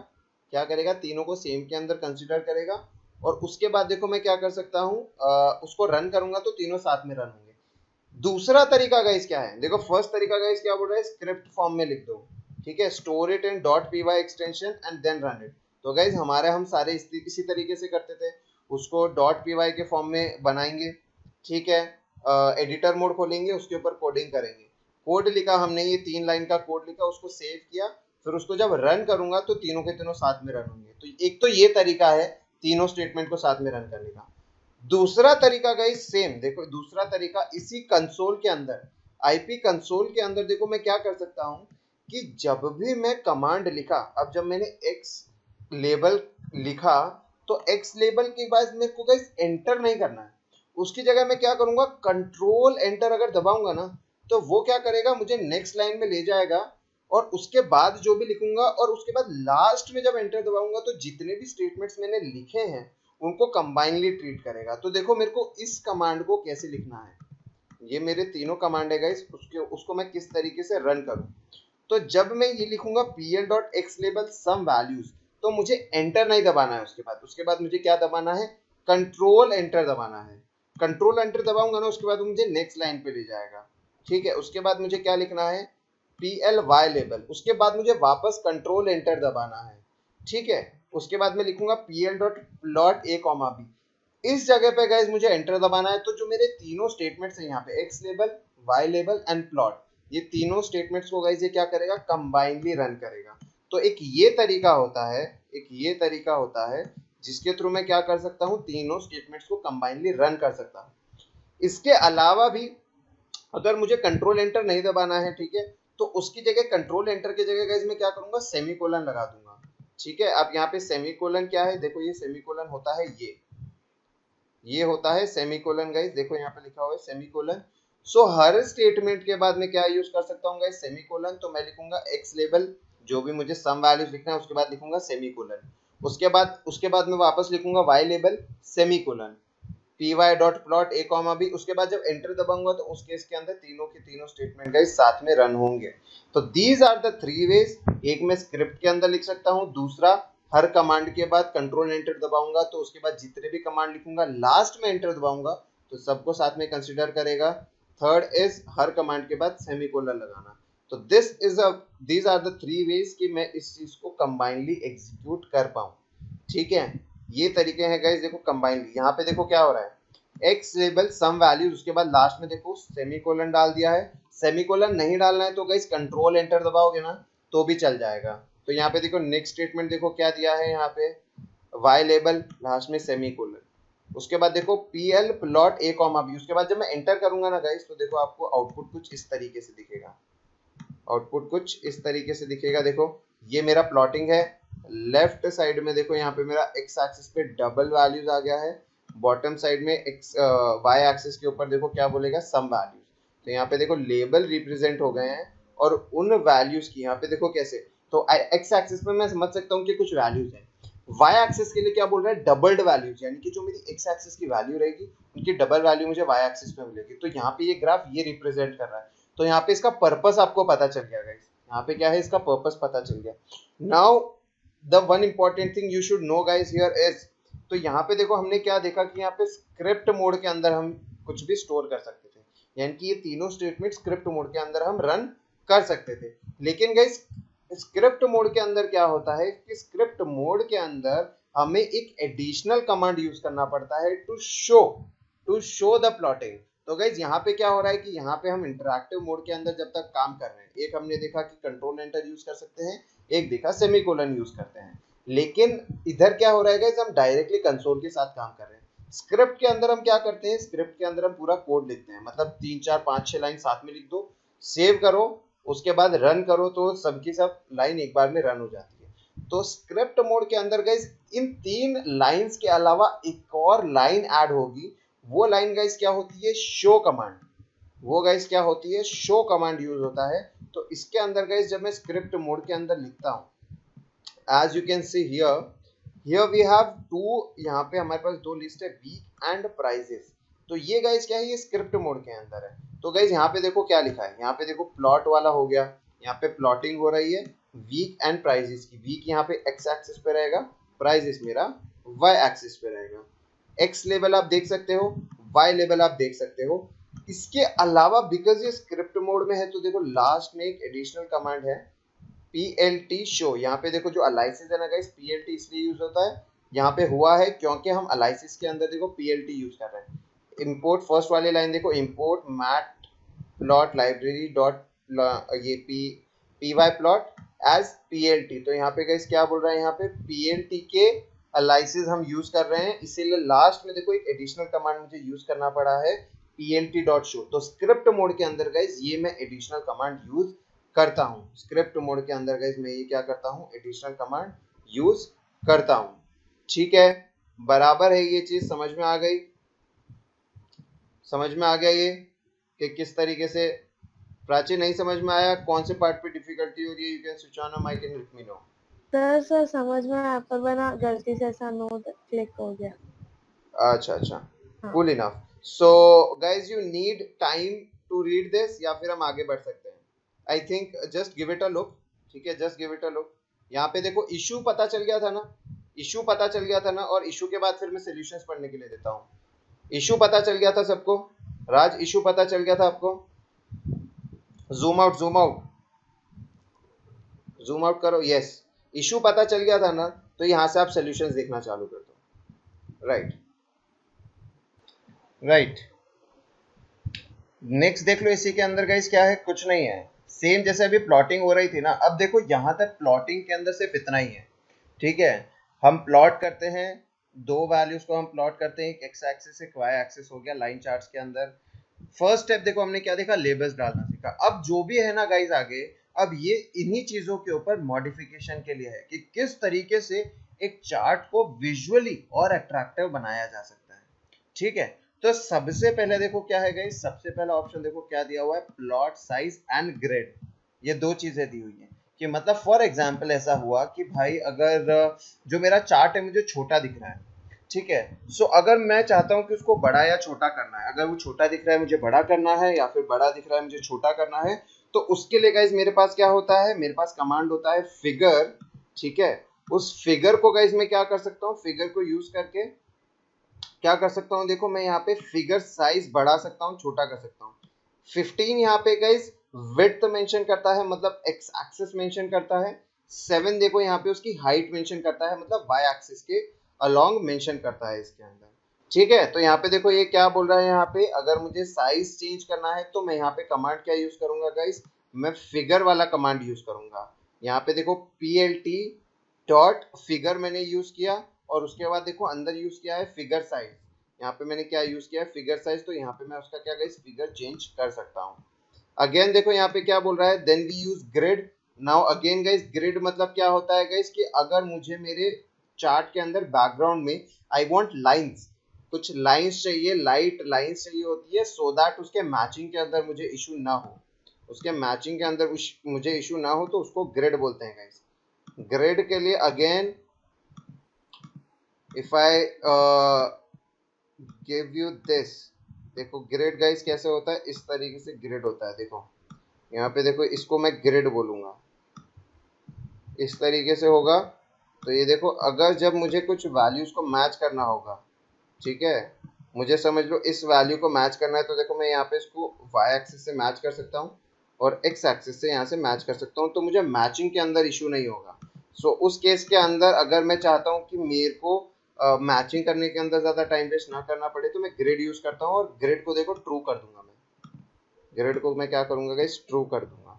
क्या करेगा, तीनों को सेम के अंदर कंसीडर करेगा। और उसके बाद देखो मैं क्या कर सकता हूँ, उसको रन करूंगा तो तीनों साथ में रन होंगे। दूसरा तरीका गाइस क्या है, देखो फर्स्ट तरीका गाइस क्या बोल रहा है, स्क्रिप्ट फॉर्म में लिख दो, ठीक है, store it in .py extension and then run it. तो गाइस हमारे हम सारे इसी तरीके से करते थे, उसको .py के फॉर्म में बनाएंगे, ठीक है, एडिटर मोड खोलेंगे, उसके ऊपर कोडिंग करेंगे, कोड लिखा हमने, ये 3 लाइन का कोड लिखा, उसको सेव किया, फिर उसको जब रन करूंगा तो तीनों के तीनों साथ में रन होंगे। तो एक तो ये तरीका है तीनों स्टेटमेंट को साथ में रन करने का। दूसरा तरीका गाइस सेम, देखो दूसरा तरीका इसी कंसोल के अंदर, आईपी कंसोल के अंदर देखो मैं क्या कर सकता हूं कि जब भी मैं कमांड लिखा, अब जब मैंने एक्स लेबल लिखा तो एक्स लेबल के बाद मेरे को गाइस एंटर नहीं करना है, उसकी जगह मैं क्या करूंगा, कंट्रोल एंटर अगर दबाऊंगा ना तो वो क्या करेगा, मुझे नेक्स्ट लाइन में ले जाएगा और उसके बाद जो भी लिखूंगा और उसके बाद लास्ट में जब एंटर दबाऊंगा तो जितने भी स्टेटमेंट्स मैंने लिखे हैं उनको कंबाइनली ट्रीट करेगा। तो देखो मेरे को इस कमांड को कैसे लिखना है, ये मेरे तीनों कमांड है गाइस, उसको मैं किस तरीके से रन करूं। तो जब मैं ये लिखूंगा pl.xlabel सम वैल्यूज तो मुझे एंटर नहीं दबाना है, उसके बाद मुझे क्या दबाना है, कंट्रोल एंटर दबाना है। कंट्रोल एंटर दबाऊंगा ना उसके बाद मुझे नेक्स्ट लाइन पे ले जाएगा, ठीक है। उसके बाद मुझे क्या लिखना है, ply लेबल, उसके बाद मुझे वापस कंट्रोल एंटर दबाना है, ठीक है। उसके बाद मैं लिखूंगा pl.plot a, b, इस जगह पे गाइस मुझे एंटर दबाना है। तो जो मेरे तीनों स्टेटमेंट्स हैं यहाँ पे, X label, Y label and plot, ये तीनों स्टेटमेंट्स को गाइस ये क्या करेगा, कंबाइनली रन करेगा। तो एक ये तरीका होता है, जिसके थ्रू मैं क्या कर सकता हूँ, तीनों स्टेटमेंट्स को कंबाइनली रन कर सकता हूँ। इसके अलावा भी अगर मुझे कंट्रोल एंटर नहीं दबाना है, ठीक है, तो उसकी जगह कंट्रोल एंटर की जगह गाइस मैं क्या करूंगा, सेमीकोलन लगा दूंगा, ठीक है। अब यहाँ पे सेमीकोलन क्या है, देखो ये सेमीकोलन होता है, ये होता है सेमीकोलन गाइस, देखो यहाँ पे लिखा हुआ है सेमीकोलन। सो हर स्टेटमेंट के बाद मैं क्या यूज कर सकता हूँ गाइस, सेमीकोलन। तो मैं लिखूंगा एक्स लेबल, जो भी मुझे सम वैल्यूज लिखना है उसके बाद लिखूंगा सेमीकोलन, उसके बाद मैं वापस लिखूंगा Y label semicolon, py.plot a, b, उसके बाद जब एंटर दबाऊंगा तो उस केस के अंदर तीनों के तीनों स्टेटमेंट गाइस साथ में रन होंगे। तो दीज आर द 3 वेज, एक मैं स्क्रिप्ट के अंदर लिख सकता हूँ, दूसरा हर कमांड के बाद कंट्रोल एंटर दबाऊंगा तो उसके बाद जितने भी कमांड लिखूंगा लास्ट में एंटर दबाऊंगा तो सबको साथ में कंसिडर करेगा। थर्ड इज हर कमांड के बाद सेमीकोलन लगाना। तो दीज आर द 3 वेज कि मैं इस चीज को कंबाइनली एग्जीक्यूट कर पाऊं, ठीक है। ये तरीके हैं गाइस, देखो कंबाइनली, यहाँ पे देखो क्या हो रहा है, एक्स लेबल सम वैल्यूज, उसके बाद लास्ट में देखो सेमीकोलन डाल दिया है। सेमीकोलन नहीं डालना है तो गाइस कंट्रोल एंटर दबाओगे ना तो भी चल जाएगा। तो यहाँ पे देखो नेक्स्ट स्टेटमेंट देखो क्या दिया है, यहाँ पे वाई लेबल लास्ट में सेमीकोलन, उसके बाद देखो pl plot a, b, उसके बाद जब मैं एंटर करूंगा ना गाइस तो देखो आपको आउटपुट कुछ इस तरीके से दिखेगा, देखो ये मेरा प्लॉटिंग है। लेफ्ट साइड में देखो यहाँ पे मेरा एक्स एक्सिस पे डबल वैल्यूज आ गया है, बॉटम साइड में एक्स वाई एक्सिस के ऊपर देखो क्या बोलेगा, सम वैल्यूज। तो यहाँ पे देखो लेबल रिप्रेजेंट हो गए हैं और उन वैल्यूज की यहाँ पे देखो कैसे, तो एक्स एक्सिस पे मैं समझ सकता हूँ कि कुछ वैल्यूज हैं, वाई एक्सिस के लिए क्या बोल रहा है, डबल्ड वैल्यूज, यानी कि जो मेरी एक्स एक्सिस की वैल्यू रहेगी उनकी डबल वैल्यू मुझे वाई एक्सिस पे मिलेगी। तो यहाँ पे ये ग्राफ ये रिप्रेजेंट कर रहा है। तो यहाँ पे इसका पर्पस आपको पता चल गया गाइस, यहाँ पे क्या है, इसका पर्पस पता चल गया। Now the one important thing you should know guys here is, तो यहाँ पे देखो हमने क्या देखा कि यहाँ पे स्क्रिप्ट मोड के अंदर हम कुछ भी स्टोर कर सकते थे, यानी कि ये तीनों स्टेटमेंट स्क्रिप्ट मोड के अंदर हम रन कर सकते थे। लेकिन गाइस स्क्रिप्ट मोड के अंदर क्या होता है कि स्क्रिप्ट मोड के अंदर हमें एक एडिशनल कमांड यूज करना पड़ता है टू शो द प्लॉटिंग। तो गाइज यहाँ पे क्या हो रहा है कि यहाँ पे हम इंटरैक्टिव मोड के अंदर जब तक काम कर रहे हैं, एक हमने देखा कि कंट्रोल एंटर यूज कर सकते हैं, एक देखा सेमीकोलन यूज करते हैं, लेकिन इधर क्या हो रहा है गाइज, हम डायरेक्टली कंसोल के साथ काम कर रहे हैं। स्क्रिप्ट के अंदर हम क्या करते हैं, स्क्रिप्ट के अंदर हम पूरा कोड लिखते हैं, मतलब 3 4 5 6 लाइन साथ में लिख दो, सेव करो, उसके बाद रन करो तो सबकी सब लाइन एक बार में रन हो जाती है। तो स्क्रिप्ट मोड के अंदर गाइज इन 3 लाइंस के अलावा एक और लाइन ऐड होगी, वो लाइन गाइज क्या होती है, शो कमांड। वो गाइज क्या होती है, शो कमांड यूज होता है। तो इसके अंदर गाइज जब मैं स्क्रिप्ट मोड के अंदर लिखता हूँ, as you can see here we have two, यहाँ पे हमारे पास 2 लिस्ट है, वीक एंड प्राइजेस। तो ये गाइज क्या है, ये स्क्रिप्ट मोड के अंदर है। तो गाइज यहाँ पे देखो क्या लिखा है, यहाँ पे देखो प्लॉट वाला हो गया, यहाँ पे प्लॉटिंग हो रही है वीक एंड प्राइजेस की। वीक यहाँ पे एक्स एक्सिस पे रहेगा, प्राइजेस मेरा वाई एक्सिस पे रहेगा। एक्स लेवल आप देख सकते हो, वाई लेवल आप देख सकते हो। इसके अलावा बिकॉज ये स्क्रिप्ट मोड में है तो देखो लास्ट में एक एडिशनल कमांड है PLT शो। यहाँ पे देखो जो एनालिसिस है ना गाइस, PLT इसलिए यूज होता है, यहाँ पे हुआ है क्योंकि हम एनालिसिस के अंदर देखो PLT यूज कर रहे हैं। इंपोर्ट फर्स्ट वाली लाइन देखो, import mat plot library dot ये P Y plot as PLT। तो यहाँ पे गाइस क्या बोल रहा है, यहाँ पे PLT के एनालिसिस हम यूज कर रहे हैं, इसीलिए लास्ट में देखो एक एडिशनल कमांड मुझे यूज करना पड़ा है PLT डॉट शो। तो स्क्रिप्ट मोड के अंदर गाइस ये मैं एडिशनल कमांड यूज करता हूं। स्क्रिप्ट मोड के अंदर गाइस मैं ये क्या करता हूं, एडिशनल कमांड यूज करता हूं। ठीक है, बराबर है, ये चीज समझ में आ गई, समझ में आ गया ये कि किस तरीके से। प्राची नहीं समझ में आया, कौन से पार्ट पे डिफिकल्टी हो रही है, you can switch on a mic and let me know. Sir समझ में आया पर बना गलती से ऐसा नोट क्लिक हो गया। अच्छा अच्छा, हाँ। Cool enough. So guys you need time to read this, या फिर हम आगे बढ़ सकते हैं। I think just give it a look, ठीक है, just give it a look. यहाँ पे देखो इशू पता चल गया था ना, इशू पता चल गया था ना, और इशू के बाद फिर मैं सॉल्यूशंस पढ़ने के लिए देता हूँ। इशू पता चल गया था सबको, राज इशू पता चल गया था आपको? Zoom out, zoom out, zoom out करो। यस, इशू पता चल गया था ना, तो यहाँ से आप सॉल्यूशंस देखना चालू कर दो। राइट राइट, नेक्स्ट देख लो, इसी के अंदर गाइस क्या है, कुछ नहीं है, सेम जैसे अभी प्लॉटिंग हो रही थी ना। अब देखो यहाँ तक प्लॉटिंग के अंदर सिर्फ इतना ही है, ठीक है। हम प्लॉट करते हैं, दो वैल्यूज को हम प्लॉट करते हैं, एक एक्स एक्सिस एक वाई एक्सिस हो गया लाइन चार्ट्स के अंदर। फर्स्ट स्टेप देखो हमने क्या देखा, लेबल्स डालना सीखा। अब जो भी है ना गाइस आगे, अब ये इन्हीं चीजों के ऊपर मॉडिफिकेशन के लिए है कि किस तरीके से एक चार्ट को विजुअली और अट्रैक्टिव बनाया जा सकता है, ठीक है। तो सबसे पहले देखो क्या है गाइस, सबसे पहला ऑप्शन देखो क्या दिया हुआ है, प्लॉट साइज एंड ग्रिड। ये दो चीजें दी हुई है कि मतलब फॉर एग्जांपल ऐसा हुआ कि भाई अगर जो मेरा चार्ट है मुझे छोटा दिख रहा है, ठीक है। सो अगर मैं चाहता हूं कि उसको बड़ा या छोटा करना है, अगर वो छोटा दिख रहा है मुझे बड़ा करना है, या फिर बड़ा दिख रहा है मुझे छोटा करना है, तो उसके लिए गाइस मेरे पास क्या होता है, मेरे पास कमांड होता है फिगर, ठीक है। उस फिगर को गाइस मैं क्या कर सकता हूँ, फिगर को यूज करके क्या कर सकता हूँ, देखो मैं यहाँ पे फिगर साइज बढ़ा सकता हूँ, छोटा कर सकता हूँ। 15 यहाँ पे गाइस विड्थ मेंशन करता है, मतलब एक्स एक्सिस मेंशन करता है। 7 देखो यहाँ पे उसकी हाइट मेंशन करता है, मतलब वाई एक्सिस के अलोंग मेंशन करता है इसके अंदर, ठीक है। तो यहाँ पे देखो ये क्या बोल रहा है, यहाँ पे अगर मुझे साइज चेंज करना है तो मैं यहाँ पे कमांड क्या यूज करूंगा गाइस, मैं फिगर वाला कमांड यूज करूंगा। यहाँ पे देखो PLT डॉट फिगर मैंने यूज किया, और उसके बाद देखो अंदर यूज किया है फिगर साइज। यहाँ पे मैंने क्या यूज किया है, फिगर साइज। तो यहाँ पे मैं उसका क्या गाइस फिगर चेंज कर सकता हूँ। अगेन देखो यहाँ पे क्या बोल रहा है, then we use grid. Now again guys grid मतलब क्या होता है गाइस, कि अगर मुझे मेरे चार्ट के अंदर बैकग्राउंड में आई वांट लाइंस, कुछ लाइंस चाहिए, लाइट लाइंस चाहिए होती है, सो दैट उसके मैचिंग के अंदर मुझे इशू ना हो, उसके मैचिंग के अंदर मुझे इशू ना हो, तो उसको ग्रिड बोलते हैं गाइस। ग्रिड के लिए again if I give you this, देखो ग्रिड गाइस कैसे होता है, इस तरीके से ग्रिड होता है। देखो यहाँ पे देखो, इसको मैं ग्रिड बोलूंगा, इस तरीके से होगा। तो ये देखो अगर जब मुझे कुछ वैल्यूज को मैच करना होगा, ठीक है, मुझे समझ लो इस वैल्यू को मैच करना है, तो देखो मैं यहाँ पे इसको वाई एक्सिस से मैच कर सकता हूँ और एक्स एक्सिस से यहाँ से मैच कर सकता हूँ, तो मुझे मैचिंग के अंदर इशू नहीं होगा। सो उस केस के अंदर अगर मैं चाहता हूँ कि मेरे को मैचिंग करने के अंदर ज़्यादा टाइम वेस्ट ना करना पड़े, तो मैं ग्रिड यूज़ करता हूँ, और ग्रिड को देखो ट्रू कर दूंगा मैं, ग्रिड को मैं क्या करूँगा गाइस, ट्रू कर दूंगा।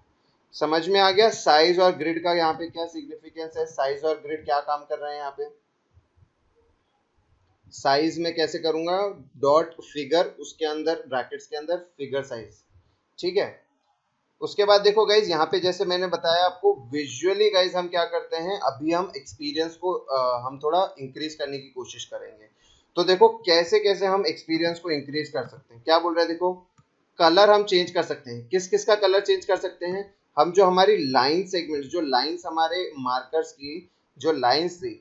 समझ में आ गया साइज और ग्रिड का यहाँ पे क्या सिग्निफिकेंस है, साइज और ग्रिड क्या काम कर रहे हैं यहाँ पे। साइज में कैसे करूंगा, डॉट फिगर, उसके अंदर ब्रैकेट्स के अंदर फिगर साइज, ठीक है। उसके बाद देखो गाइज यहाँ पे जैसे मैंने बताया आपको, विजुअली गाइज हम क्या करते हैं, अभी हम एक्सपीरियंस को हम थोड़ा इंक्रीज करने की कोशिश करेंगे। तो देखो कैसे कैसे हम एक्सपीरियंस को इंक्रीज कर सकते हैं, क्या बोल रहे हैं, देखो कलर हम चेंज कर सकते हैं। किस किस का कलर चेंज कर सकते हैं, हम जो हमारी लाइन सेगमेंट, जो लाइंस हमारे मार्कर्स की जो लाइंस थी,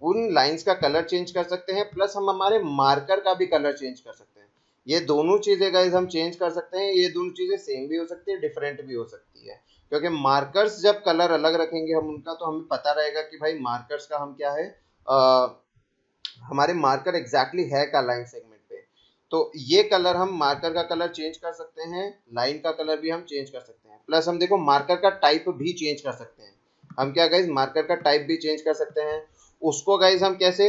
उन लाइंस का कलर चेंज कर सकते हैं, प्लस हम हमारे मार्कर का भी कलर चेंज कर सकते हैं। ये दोनों चीजें गाइज हम चेंज कर सकते हैं, ये दोनों चीजें सेम भी हो सकती है, डिफरेंट भी हो सकती है, क्योंकि मार्कर्स जब कलर अलग रखेंगे हम उनका, तो हमें पता रहेगा कि भाई मार्कर्स का हम क्या है, हमारे मार्कर एग्जैक्टली है का लाइन सेगमेंट पे। तो ये कलर हम मार्कर का कलर चेंज कर सकते हैं, लाइन का कलर भी हम चेंज कर सकते हैं, प्लस हम देखो मार्कर का टाइप भी चेंज कर सकते हैं। हम क्या गाइज मार्कर का टाइप भी चेंज कर सकते हैं। उसको गाइज हम कैसे,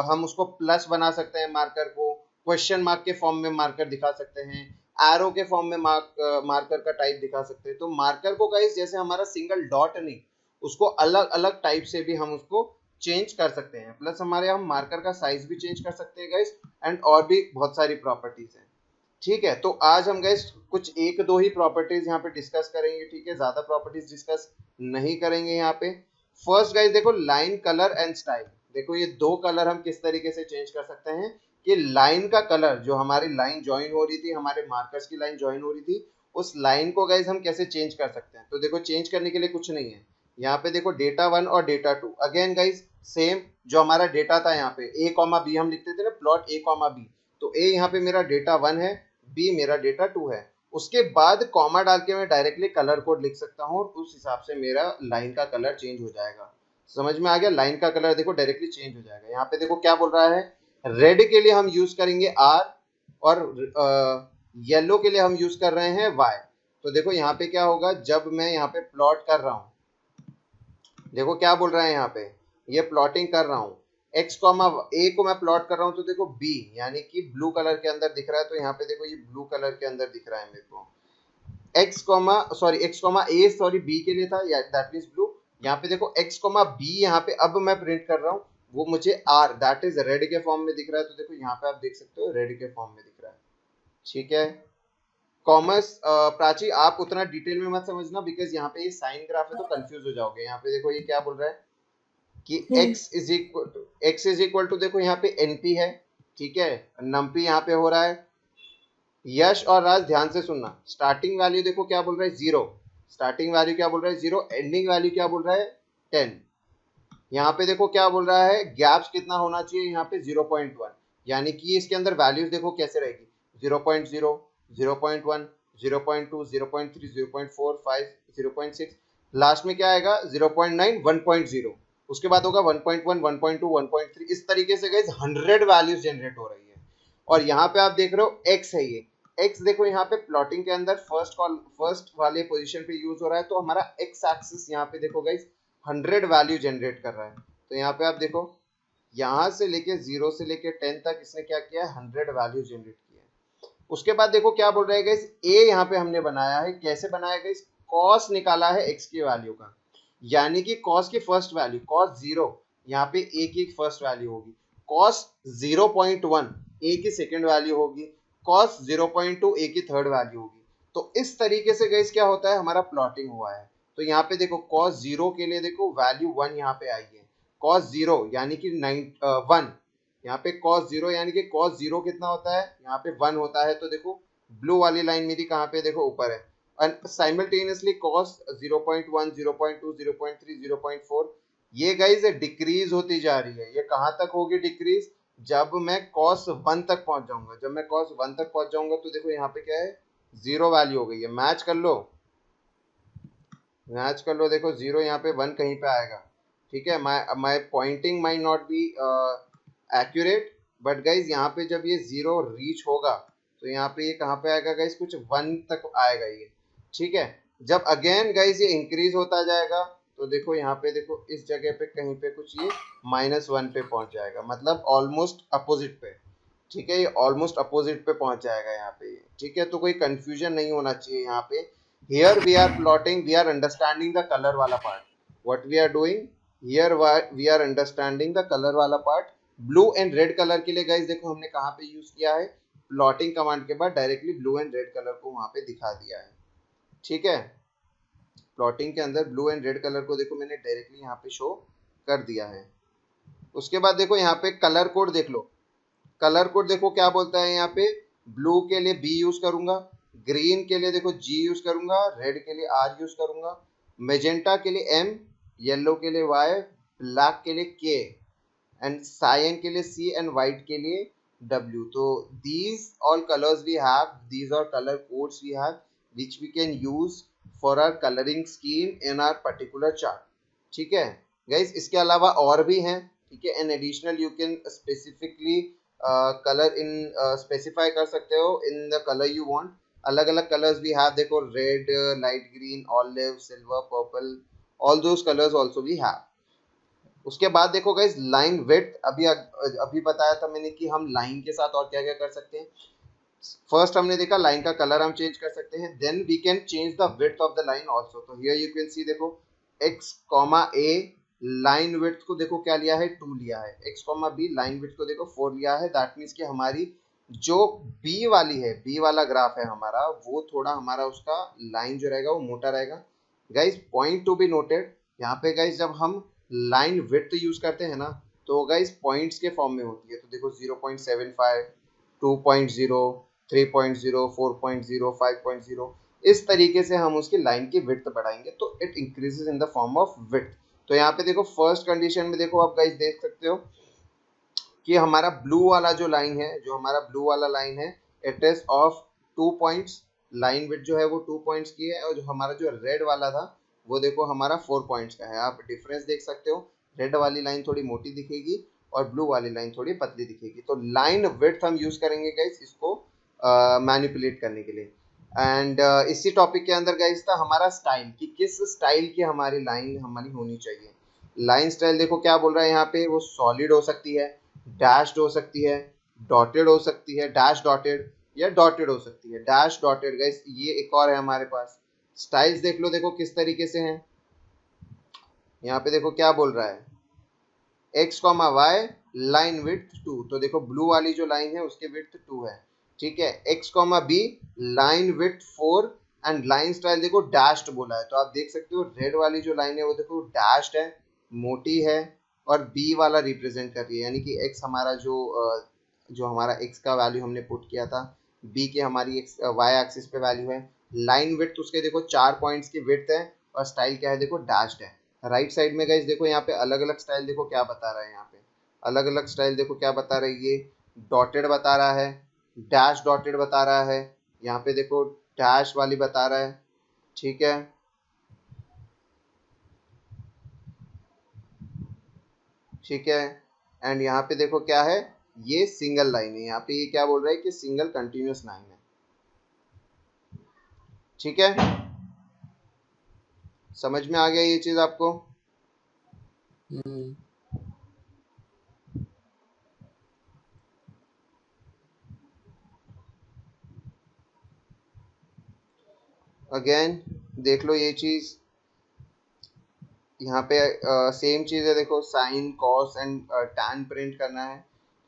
हम उसको प्लस बना सकते हैं, मार्कर को क्वेश्चन मार्क के फॉर्म में मार्कर दिखा सकते हैं, एरो के फॉर्म में मार्कर का टाइप दिखा सकते हैं। तो मार्कर को गाइज जैसे हमारा सिंगल डॉट नहीं, उसको अलग अलग टाइप से भी हम उसको चेंज कर सकते हैं, प्लस हमारे हम मार्कर का साइज भी चेंज कर सकते हैं गाइस, एंड और भी बहुत सारी प्रॉपर्टीज हैं। ठीक है, तो आज हम गाइस कुछ एक दो ही प्रॉपर्टीज यहाँ पे डिस्कस करेंगे, ठीक है, ज्यादा प्रॉपर्टीज डिस्कस नहीं करेंगे यहाँ पे। फर्स्ट गाइस देखो लाइन कलर एंड स्टाइल, देखो ये दो कलर हम किस तरीके से चेंज कर सकते हैं कि लाइन का कलर, जो हमारी लाइन ज्वाइन हो रही थी, हमारे मार्कर्स की लाइन ज्वाइन हो रही थी, उस लाइन को गाइस हम कैसे चेंज कर सकते हैं। तो देखो चेंज करने के लिए कुछ नहीं है, यहाँ पे देखो डेटा 1 और डेटा 2, अगेन गाइस सेम जो हमारा डेटा था, यहाँ पे a कॉमा बी हम लिखते थे ना, प्लॉट a कॉमा बी, तो a यहाँ पे मेरा डेटा 1 है, b मेरा डेटा 2 है। उसके बाद कॉमा डाल के मैं डायरेक्टली कलर कोड लिख सकता हूँ, और उस हिसाब से मेरा लाइन का कलर चेंज हो जाएगा। समझ में आ गया, लाइन का कलर देखो डायरेक्टली चेंज हो जाएगा। यहाँ पे देखो क्या बोल रहा है, रेड के लिए हम यूज करेंगे r, और येलो के लिए हम यूज कर रहे हैं y। तो देखो यहाँ पे क्या होगा, जब मैं यहाँ पे प्लॉट कर रहा हूँ, देखो क्या बोल रहा है यहाँ पे, ये प्लॉटिंग कर रहा हूँ, x कॉमा ए को मैं प्लॉट कर रहा हूँ, तो देखो b यानी कि ब्लू कलर के अंदर दिख रहा है, तो यहाँ पे देखो ये ब्लू कलर के अंदर दिख रहा है मेरे को। x कॉमा ए सॉरी b के लिए था, दैट मीन्स ब्लू। यहाँ पे देखो x कॉमा b यहाँ पे अब मैं प्रिंट कर रहा हूँ, वो मुझे r दैट इज रेड के फॉर्म में दिख रहा है। तो देखो यहाँ पे आप देख सकते हो रेड के फॉर्म में दिख रहा है। ठीक है, कॉमर्स प्राची आप उतना डिटेल में मत समझना, बिकॉज यहाँ पे ये साइन ग्राफ है तो कंफ्यूज हो जाओगे। यहाँ पे देखो ये क्या बोल रहा है कि x इज इक्वल टू देखो यहाँ पे np है, ठीक है, नमपी यहाँ पे हो रहा है। यश और राज ध्यान से सुनना, स्टार्टिंग वैल्यू देखो क्या बोल रहा है 0, स्टार्टिंग वैल्यू क्या बोल रहा है 0, एंडिंग वैल्यू क्या बोल रहा है 10। यहाँ पे देखो क्या बोल रहा है, गैप्स कितना होना चाहिए यहाँ पे 0.1, यानी कि इसके अंदर वैल्यूज देखो कैसे रहेगी 0.0, 0.1, 0.2, 0.3, 0.4, 5, 0.6, लास्ट में क्या आएगा 0.9, 1.0, उसके बाद होगा 1.1, 1.2, 1.3, इस तरीके से गाइस 100 वैल्यूज जनरेट हो रही है। और यहाँ पे आप देख रहे हो x है, ये x देखो यहाँ पे प्लॉटिंग के अंदर फर्स्ट वाले पोजीशन पे यूज हो रहा है, तो हमारा x एक्सिस यहाँ पे देखो गाइस 100 वैल्यू जनरेट कर रहा है। तो यहाँ पे आप देखो यहाँ से लेके 0 से लेके 10 तक इसने क्या किया है, 100 वैल्यू जनरेट किया है। उसके बाद देखो क्या बोल रहा है गाइस, a यहाँ पे हमने बनाया है, कैसे बनाया गाइस, cos निकाला है x की वैल्यू का, यानी कि cos की फर्स्ट वैल्यू cos 0, यहाँ पे a की फर्स्ट वैल्यू होगी, cos 0.1 a की सेकंड वैल्यू होगी, cos 0.2 a की थर्ड वैल्यू होगी। तो इस तरीके से गाइस क्या होता है, हमारा प्लॉटिंग हुआ है। तो यहाँ पे देखो cos 0 के लिए देखो वैल्यू 1 यहाँ पे आई है, cos 0 यानी कि 1, यहाँ पे cos 0 यानी कि cos 0 कितना होता है, यहाँ पे 1 होता है। तो देखो ब्लू वाली लाइन मेरी कहाँ पे देखो ऊपर है, and simultaneously cos 0.1, 0.2, 0.3, 0.4 ये गाइज डिक्रीज होती जा रही है। ये कहाँ तक होगी डिक्रीज, जब मैं cos 1 तक पहुंच जाऊंगा, जब मैं cos 1 तक पहुंच जाऊंगा तो देखो यहाँ पे क्या है, 0 वैल्यू हो गई है। मैच कर लो, मैच कर लो, देखो 0 यहाँ पे 1 कहीं पे आएगा। ठीक है, my pointing my not be accurate, but guys यहाँ पे जब ये 0 रीच होगा तो यहाँ पे ये कहाँ पे आएगा गाइज, कुछ 1 तक आएगा ये। ठीक है, जब अगेन गाइज ये इंक्रीज होता जाएगा तो देखो यहाँ पे देखो इस जगह पे कहीं पे कुछ ये -1 पे पहुंच जाएगा, मतलब ऑलमोस्ट अपोजिट पे। ठीक है, ये ऑलमोस्ट अपोजिट पे पहुंच जाएगा यहाँ पे। ठीक है, तो कोई कंफ्यूजन नहीं होना चाहिए यहाँ पे। Here we are plotting, we are understanding the colour वाला part, what we are doing here, we are understanding the colour वाला part. Blue and red colour के लिए गाइज देखो हमने कहाँ पे यूज किया है, प्लॉटिंग कमांड के बाद directly blue and red colour को वहां पे दिखा दिया है। ठीक है, प्लॉटिंग के अंदर ब्लू एंड रेड कलर को देखो मैंने डायरेक्टली यहाँ पे शो कर दिया है। उसके बाद देखो यहाँ पे कलर कोड देख लो, कलर कोड देखो क्या बोलता है यहाँ पे, ब्लू के लिए B यूज करूंगा, ग्रीन के लिए देखो G यूज करूंगा, रेड के लिए R यूज करूंगा, मेजेंटा के लिए M, येलो के लिए Y, ब्लैक के लिए K, एंड सायन के लिए C, एंड व्हाइट के लिए W. So these all colors we have, these are color codes we have which we can use for our coloring scheme in our particular chart. ठीक है guys, इसके अलावा और भी हैं, ठीक है. in additional you can specifically color in specify कर सकते हो in the color you want. अलग अलग कलर्स भी have, देखो red, light green, olive, silver, purple, all those colours also भी have. उसके बाद देखो गाइज लाइन विड्थ, अभी बताया था मैंने कि हम लाइन के साथ और क्या क्या कर सकते हैं. फर्स्ट हमने देखा लाइन का कलर हम चेंज कर सकते हैं, then we can change the width of the line also. तो हियर यू कैन सी, देखो x comma a line width को देखो क्या लिया है, 2 लिया है. x comma b line width को देखो 4 लिया है. दैट मीन्स कि हमारी जो b वाली है, b वाला ग्राफ है हमारा, वो थोड़ा हमारा उसका लाइन जो रहेगा वो मोटा रहेगा. Guys point to be noted, यहाँ पे गाइज जब हम लाइन विड्थ यूज करते हैं ना, तो गाइज पॉइंट्स के फॉर्म में होती है. तो देखो 0.75, 2.0, 3.0, 4.0, 5.0, इस तरीके से हम उसकी लाइन की विड्थ बढ़ाएंगे तो it increases in the form of width. तो यहाँ पे देखो फर्स्ट कंडीशन में देखो आप गाइस देख सकते हो कि हमारा ब्लू वाला जो लाइन है, जो हमारा ब्लू वाला लाइन है, it is of 2 points. Line width जो है वो 2 पॉइंट्स की है, और जो हमारा जो रेड वाला था वो देखो हमारा 4 पॉइंट्स का है. आप डिफरेंस देख सकते हो, रेड वाली लाइन थोड़ी मोटी दिखेगी और ब्लू वाली लाइन थोड़ी पतली दिखेगी. तो लाइन विड्थ हम यूज करेंगे गाइस इसको मैनिपुलेट करने के लिए. एंड इसी टॉपिक के अंदर गाइस था हमारा स्टाइल, कि किस स्टाइल की हमारी लाइन हमारी होनी चाहिए. लाइन स्टाइल देखो क्या बोल रहा है यहाँ पे, वो सॉलिड हो सकती है, डैश्ड हो सकती है, डॉटेड हो सकती है, डैश डॉटेड, या डॉटेड हो सकती है, डैश डॉटेड. गाइस ये एक और है हमारे पास. स्टाइल्स देख लो, देखो किस तरीके से हैं. यहाँ पे देखो क्या बोल रहा है, x comma Y line width 2. तो देखो ब्लू वाली जो लाइन है उसके विड्थ 2 है, ठीक है. x comma B line width 4 and line style देखो डैश्ड बोला है. तो आप देख सकते हो रेड वाली जो लाइन है वो देखो डैश्ड है, मोटी है, और b वाला रिप्रेजेंट कर रही है, यानी कि x हमारा जो हमारा x का वैल्यू हमने पुट किया था, b की हमारी x y एक्सिस पे वैल्यू है. लाइन विड्थ उसके देखो 4 पॉइंट्स की विड्थ है, और स्टाइल क्या है देखो डैश्ड है. राइट साइड में गाइस देखो यहाँ पे अलग अलग स्टाइल देखो क्या बता रहा है. यहाँ पे अलग अलग स्टाइल देखो क्या बता रहा है, ये डॉटेड बता रहा है, डैश डॉटेड बता रहा है, यहाँ पे देखो डैश वाली बता रहा है, ठीक है. ठीक है. एंड यहाँ पे देखो क्या है, ये सिंगल लाइन है. यहाँ पे ये क्या बोल रहा है कि सिंगल कंटिन्यूअस लाइन है, ठीक है. समझ में आ गया ये चीज आपको. अगेन देख लो ये चीज, यहाँ पे सेम चीज है, देखो sine cos and tan print करना है,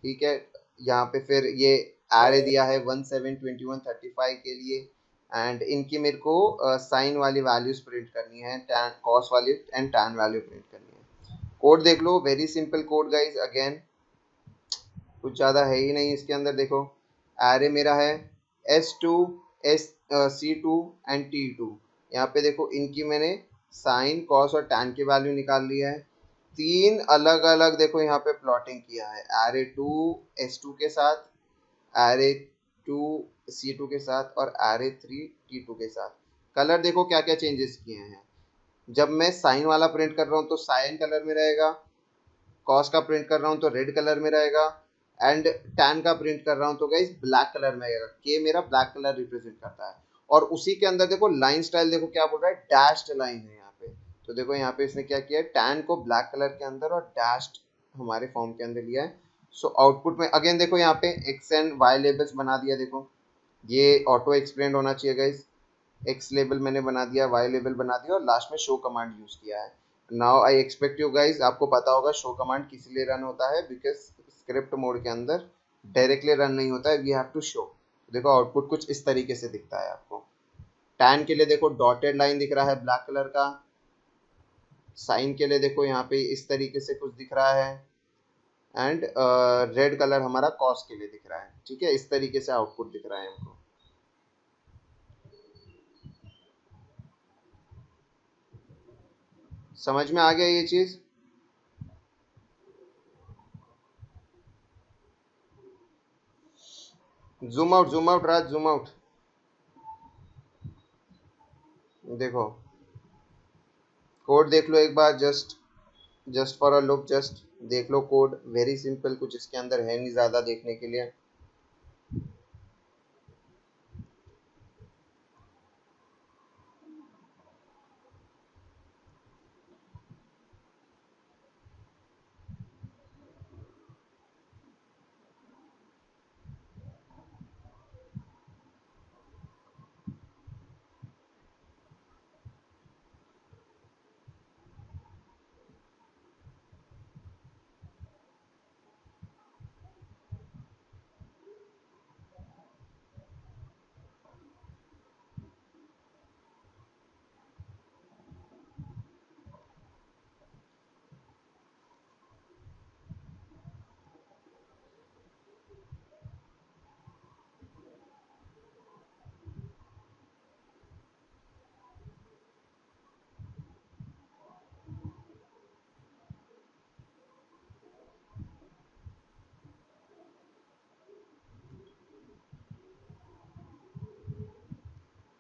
ठीक है. यहाँ पे फिर ये एरे दिया है 17, 21, 35 के लिए, एंड इनकी मेरे को साइन वाली वैल्यूज प्रिंट करनी है, टैन कॉस वाली एंड टैन वैल्यू प्रिंट करनी है. कोड देख लो, very simple code guys. Again कुछ ज़्यादा है ही नहीं इसके अंदर. देखो एरे मेरा है S2, C2 एंड T2. यहाँ पे देखो इनकी मैंने साइन कॉस और टैन की वैल्यू निकाल ली है. 3 अलग अलग देखो यहाँ पे प्लॉटिंग किया है, एरे 2 S2 के साथ, एरे 2 C2 के साथ, और एरे 3 T2 के साथ. कलर देखो क्या क्या चेंजेस किए हैं. जब मैं साइन वाला प्रिंट कर रहा हूँ तो साइन कलर में रहेगा, कॉस का प्रिंट कर रहा हूँ तो रेड कलर में रहेगा, एंड टैन का प्रिंट कर रहा हूँ तो गाइस ब्लैक कलर में आएगा. के मेरा ब्लैक कलर रिप्रेजेंट करता है. और उसी के अंदर देखो लाइन स्टाइल देखो क्या बोल रहा है, डैश्ड लाइन है यहाँ पे. तो देखो यहाँ पे इसने क्या किया है, टैन को ब्लैक कलर के अंदर और डैश्ड हमारे फॉर्म के अंदर लिया है. सो आउटपुट में अगेन देखो यहाँ पे एक्स एंड वाई लेबल्स बना दिया. देखो ये ऑटो एक्सप्लेन होना चाहिए गाइस. एक्स लेबल मैंने बना दिया, वाई लेबल बना दिया, और लास्ट में शो कमांड यूज किया है. Now I expect you guys, आपको पता होगा शो कमांड किस लिए रन होता है, बिकॉज स्क्रिप्ट मोड के अंदर डायरेक्टली रन नहीं होता है, वी हैव टू शो. देखो आउटपुट कुछ इस तरीके से दिखता है आपको. टैन के लिए देखो डॉटेड लाइन दिख रहा है ब्लैक कलर का. साइन के लिए देखो यहाँ पे इस तरीके से कुछ दिख रहा है, एंड रेड कलर हमारा कॉस के लिए दिख रहा है, ठीक है. इस तरीके से आउटपुट दिख रहा है हमको. समझ में आ गया ये चीज. Zoom out Raj, zoom out. देखो कोड देख लो एक बार, just just for a look, just देख लो कोड, वेरी सिंपल, कुछ इसके अंदर है नहीं ज्यादा देखने के लिए।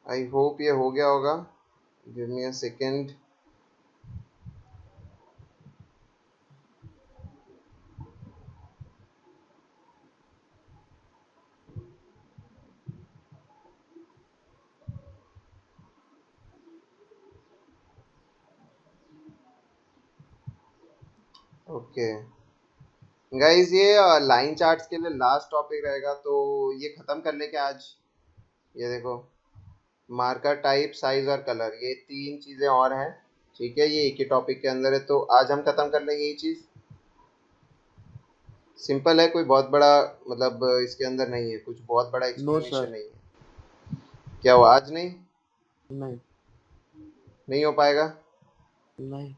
आई होप ये हो गया होगा, give me a second. Okay guys, ये लाइन चार्ट्स के लिए लास्ट टॉपिक रहेगा, तो ये खत्म कर ले क्या आज? ये देखो, मार्कर टाइप, साइज और कलर, ये तीन चीजें और हैं, ठीक है, ये एक ही टॉपिक के अंदर है, तो आज हम खत्म कर लेंगे ये चीज। सिंपल है, कोई बहुत बड़ा मतलब इसके अंदर नहीं है, कुछ बहुत बड़ा नो एक्सप्लेनेशन सर। नहीं है। क्या हुआ, आज नहीं नहीं नहीं हो पाएगा? नहीं